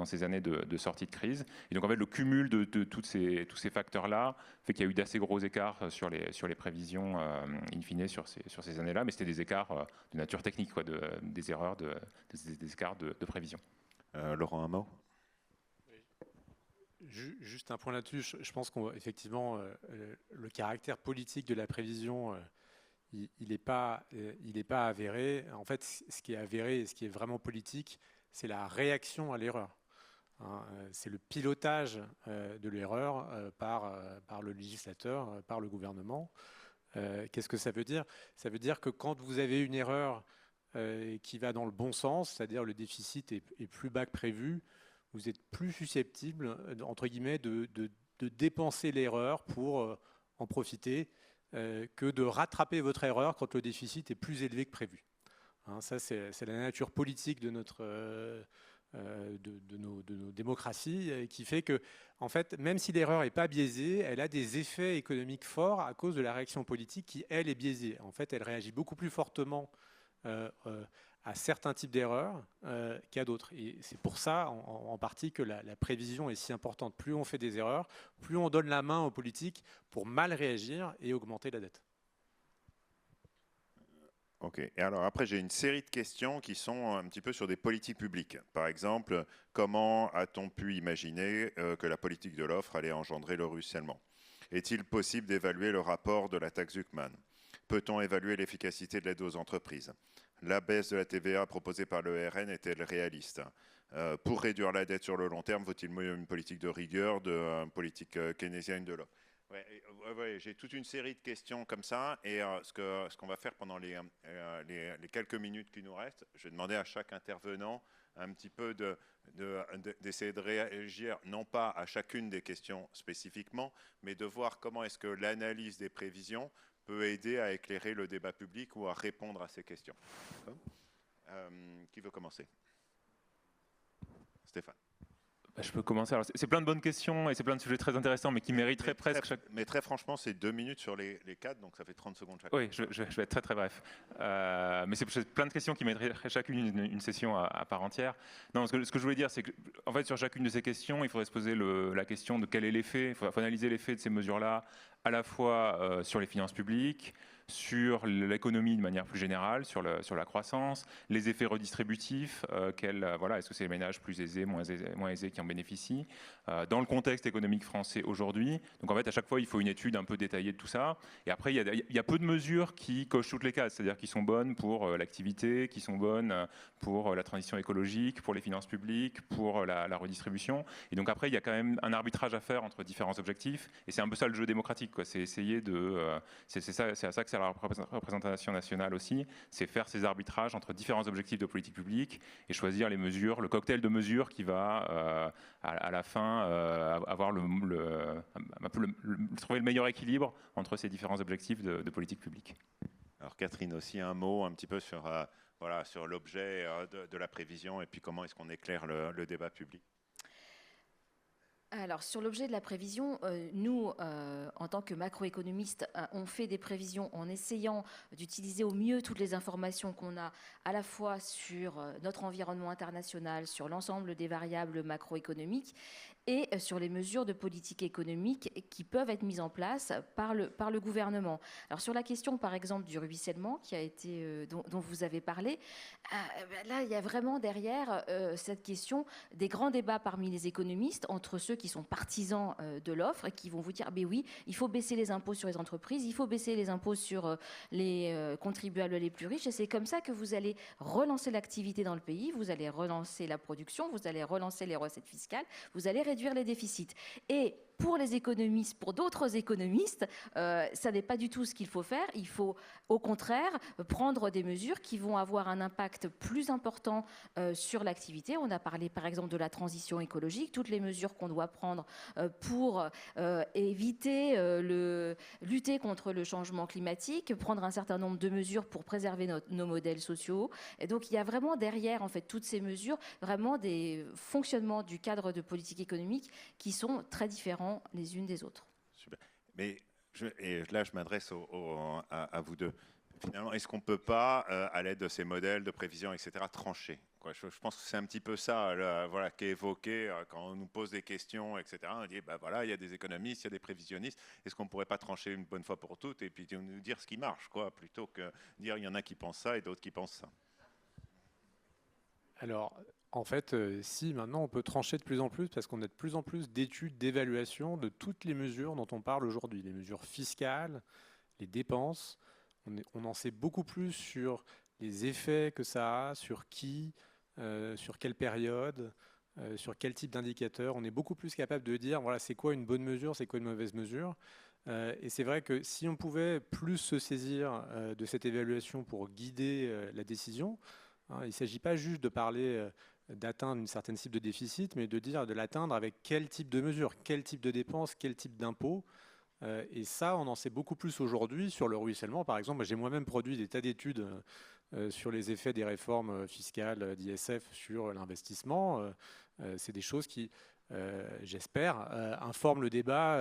ces années de sortie de crise. Et donc, en fait, le cumul de tous ces facteurs-là fait qu'il y a eu d'assez gros écarts sur les prévisions, in fine, sur ces années-là. Mais c'était des écarts de nature technique, quoi, des erreurs, des écarts de prévision. Laurent, un mot ? Juste un point là-dessus, je pense qu'effectivement, le caractère politique de la prévision, il n'est pas avéré. En fait, ce qui est avéré et ce qui est vraiment politique, c'est la réaction à l'erreur. C'est le pilotage de l'erreur par le législateur, par le gouvernement. Qu'est-ce que ça veut dire ? Ça veut dire que quand vous avez une erreur qui va dans le bon sens, c'est-à-dire le déficit est plus bas que prévu, vous êtes plus susceptible, entre guillemets, de dépenser l'erreur pour en profiter que de rattraper votre erreur quand le déficit est plus élevé que prévu. Ça, c'est la nature politique de nos démocraties qui fait que, en fait, même si l'erreur n'est pas biaisée, elle a des effets économiques forts à cause de la réaction politique qui, elle, est biaisée. En fait, elle réagit beaucoup plus fortement à certains types d'erreurs qu'à d'autres. Et c'est pour ça, en partie, que la prévision est si importante. Plus on fait des erreurs, plus on donne la main aux politiques pour mal réagir et augmenter la dette. Ok. Et alors après, j'ai une série de questions qui sont un petit peu sur des politiques publiques. Par exemple, comment a-t-on pu imaginer que la politique de l'offre allait engendrer le ruissellement ? Est-il possible d'évaluer le rapport de la taxe Zuckman ? Peut-on évaluer l'efficacité de l'aide aux entreprises ? La baisse de la TVA proposée par le RN est-elle réaliste ? Pour réduire la dette sur le long terme, faut-il mieux une politique de rigueur, une politique keynésienne de l'offre ? Ouais, j'ai toute une série de questions comme ça, et ce qu'on va faire pendant les quelques minutes qui nous restent, je vais demander à chaque intervenant un petit peu d'essayer de réagir, non pas à chacune des questions spécifiquement, mais de voir comment est-ce que l'analyse des prévisions peut aider à éclairer le débat public ou à répondre à ces questions. Qui veut commencer ? Stéphane. Je peux commencer. Alors, c'est plein de bonnes questions et c'est plein de sujets très intéressants, mais qui mériteraient presque... Mais très franchement, c'est 2 minutes sur les 4, donc ça fait 30 secondes chaque. Oui, je vais être très très bref. Mais c'est plein de questions qui mériteraient chacune une session à part entière. Non, ce que je voulais dire, c'est que en fait, sur chacune de ces questions, il faudrait se poser la question de quel est l'effet. Il faut analyser l'effet de ces mesures-là, à la fois sur les finances publiques, sur l'économie de manière plus générale, sur la croissance, les effets redistributifs, est-ce que c'est les ménages plus aisés, moins aisés qui en bénéficient, dans le contexte économique français aujourd'hui. Donc en fait, à chaque fois, il faut une étude un peu détaillée de tout ça. Et après, il y a peu de mesures qui cochent toutes les cases, c'est-à-dire qui sont bonnes pour l'activité, qui sont bonnes pour la transition écologique, pour les finances publiques, pour la redistribution. Et donc après, il y a quand même un arbitrage à faire entre différents objectifs. Et c'est un peu ça le jeu démocratique, quoi. C'est essayer c'est à ça que sert la représentation nationale aussi, c'est faire ces arbitrages entre différents objectifs de politique publique et choisir les mesures, le cocktail de mesures qui va à la fin avoir trouver le meilleur équilibre entre ces différents objectifs de politique publique. Alors Catherine, aussi un mot un petit peu sur, sur l'objet de la prévision et puis comment est-ce qu'on éclaire le débat public. Alors, sur l'objet de la prévision, nous, en tant que macroéconomistes, on fait des prévisions en essayant d'utiliser au mieux toutes les informations qu'on a, à la fois sur notre environnement international, sur l'ensemble des variables macroéconomiques et sur les mesures de politique économique qui peuvent être mises en place par le gouvernement. Alors, sur la question, par exemple, du ruissellement dont vous avez parlé, là, il y a vraiment derrière cette question des grands débats parmi les économistes entre ceux qui sont partisans de l'offre et qui vont vous dire, oui, il faut baisser les impôts sur les entreprises, il faut baisser les impôts sur les contribuables les plus riches, et c'est comme ça que vous allez relancer l'activité dans le pays, vous allez relancer la production, vous allez relancer les recettes fiscales, vous allez réduire les déficits. Et pour les économistes, pour d'autres économistes, ça n'est pas du tout ce qu'il faut faire. Il faut, au contraire, prendre des mesures qui vont avoir un impact plus important sur l'activité. On a parlé, par exemple, de la transition écologique, toutes les mesures qu'on doit prendre pour lutter contre le changement climatique, prendre un certain nombre de mesures pour préserver nos modèles sociaux. Et donc, il y a vraiment derrière, en fait, toutes ces mesures, vraiment des fonctionnements du cadre de politique économique qui sont très différents les unes des autres. Super. Mais là, je m'adresse à vous deux. Finalement, est-ce qu'on ne peut pas, à l'aide de ces modèles de prévision, etc., trancher, quoi? Je pense que c'est un petit peu ça qui est évoqué quand on nous pose des questions, etc. On dit, il y a des économistes, il y a des prévisionnistes. Est-ce qu'on ne pourrait pas trancher une bonne fois pour toutes et puis nous dire ce qui marche, quoi, plutôt que dire il y en a qui pensent ça et d'autres qui pensent ça? Alors, en fait, si maintenant on peut trancher de plus en plus parce qu'on a de plus en plus d'études, d'évaluation de toutes les mesures dont on parle aujourd'hui, les mesures fiscales, les dépenses. On en sait beaucoup plus sur les effets que ça a, sur qui, sur quelle période, sur quel type d'indicateur. On est beaucoup plus capable de dire, voilà, c'est quoi une bonne mesure, c'est quoi une mauvaise mesure. Et c'est vrai que si on pouvait plus se saisir de cette évaluation pour guider la décision, il ne s'agit pas juste de parler d'atteindre une certaine cible de déficit, mais de l'atteindre avec quel type de mesure, quel type de dépenses, quel type d'impôt. Et ça, on en sait beaucoup plus aujourd'hui sur le ruissellement. Par exemple, j'ai moi-même produit des tas d'études sur les effets des réformes fiscales d'ISF sur l'investissement. C'est des choses qui, j'espère, informent le débat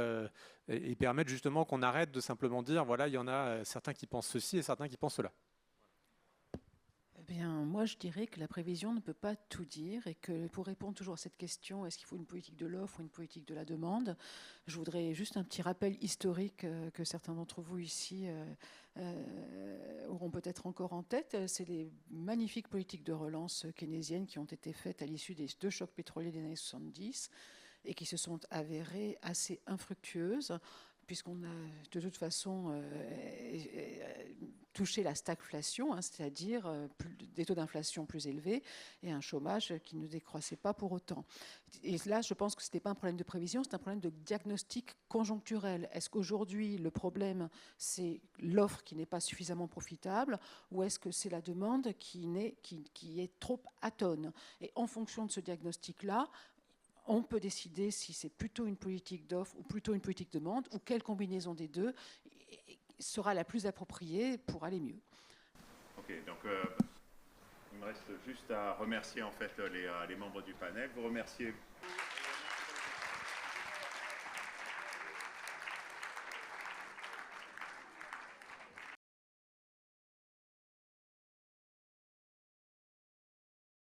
et permettent justement qu'on arrête de simplement dire, voilà, il y en a certains qui pensent ceci et certains qui pensent cela. Bien, moi, je dirais que la prévision ne peut pas tout dire et que pour répondre toujours à cette question, est-ce qu'il faut une politique de l'offre ou une politique de la demande, je voudrais juste un petit rappel historique que certains d'entre vous ici auront peut-être encore en tête. C'est les magnifiques politiques de relance keynésiennes qui ont été faites à l'issue des deux chocs pétroliers des années 70 et qui se sont avérées assez infructueuses, puisqu'on a de toute façon touché la stagflation, c'est-à-dire des taux d'inflation plus élevés et un chômage qui ne décroissait pas pour autant. Et là, je pense que ce n'était pas un problème de prévision, c'est un problème de diagnostic conjoncturel. Est-ce qu'aujourd'hui, le problème, c'est l'offre qui n'est pas suffisamment profitable, ou est-ce que c'est la demande qui est trop atone? Et en fonction de ce diagnostic-là, on peut décider si c'est plutôt une politique d'offre ou plutôt une politique de demande, ou quelle combinaison des deux sera la plus appropriée pour aller mieux. Ok, donc il me reste juste à remercier en fait les membres du panel. Vous remercier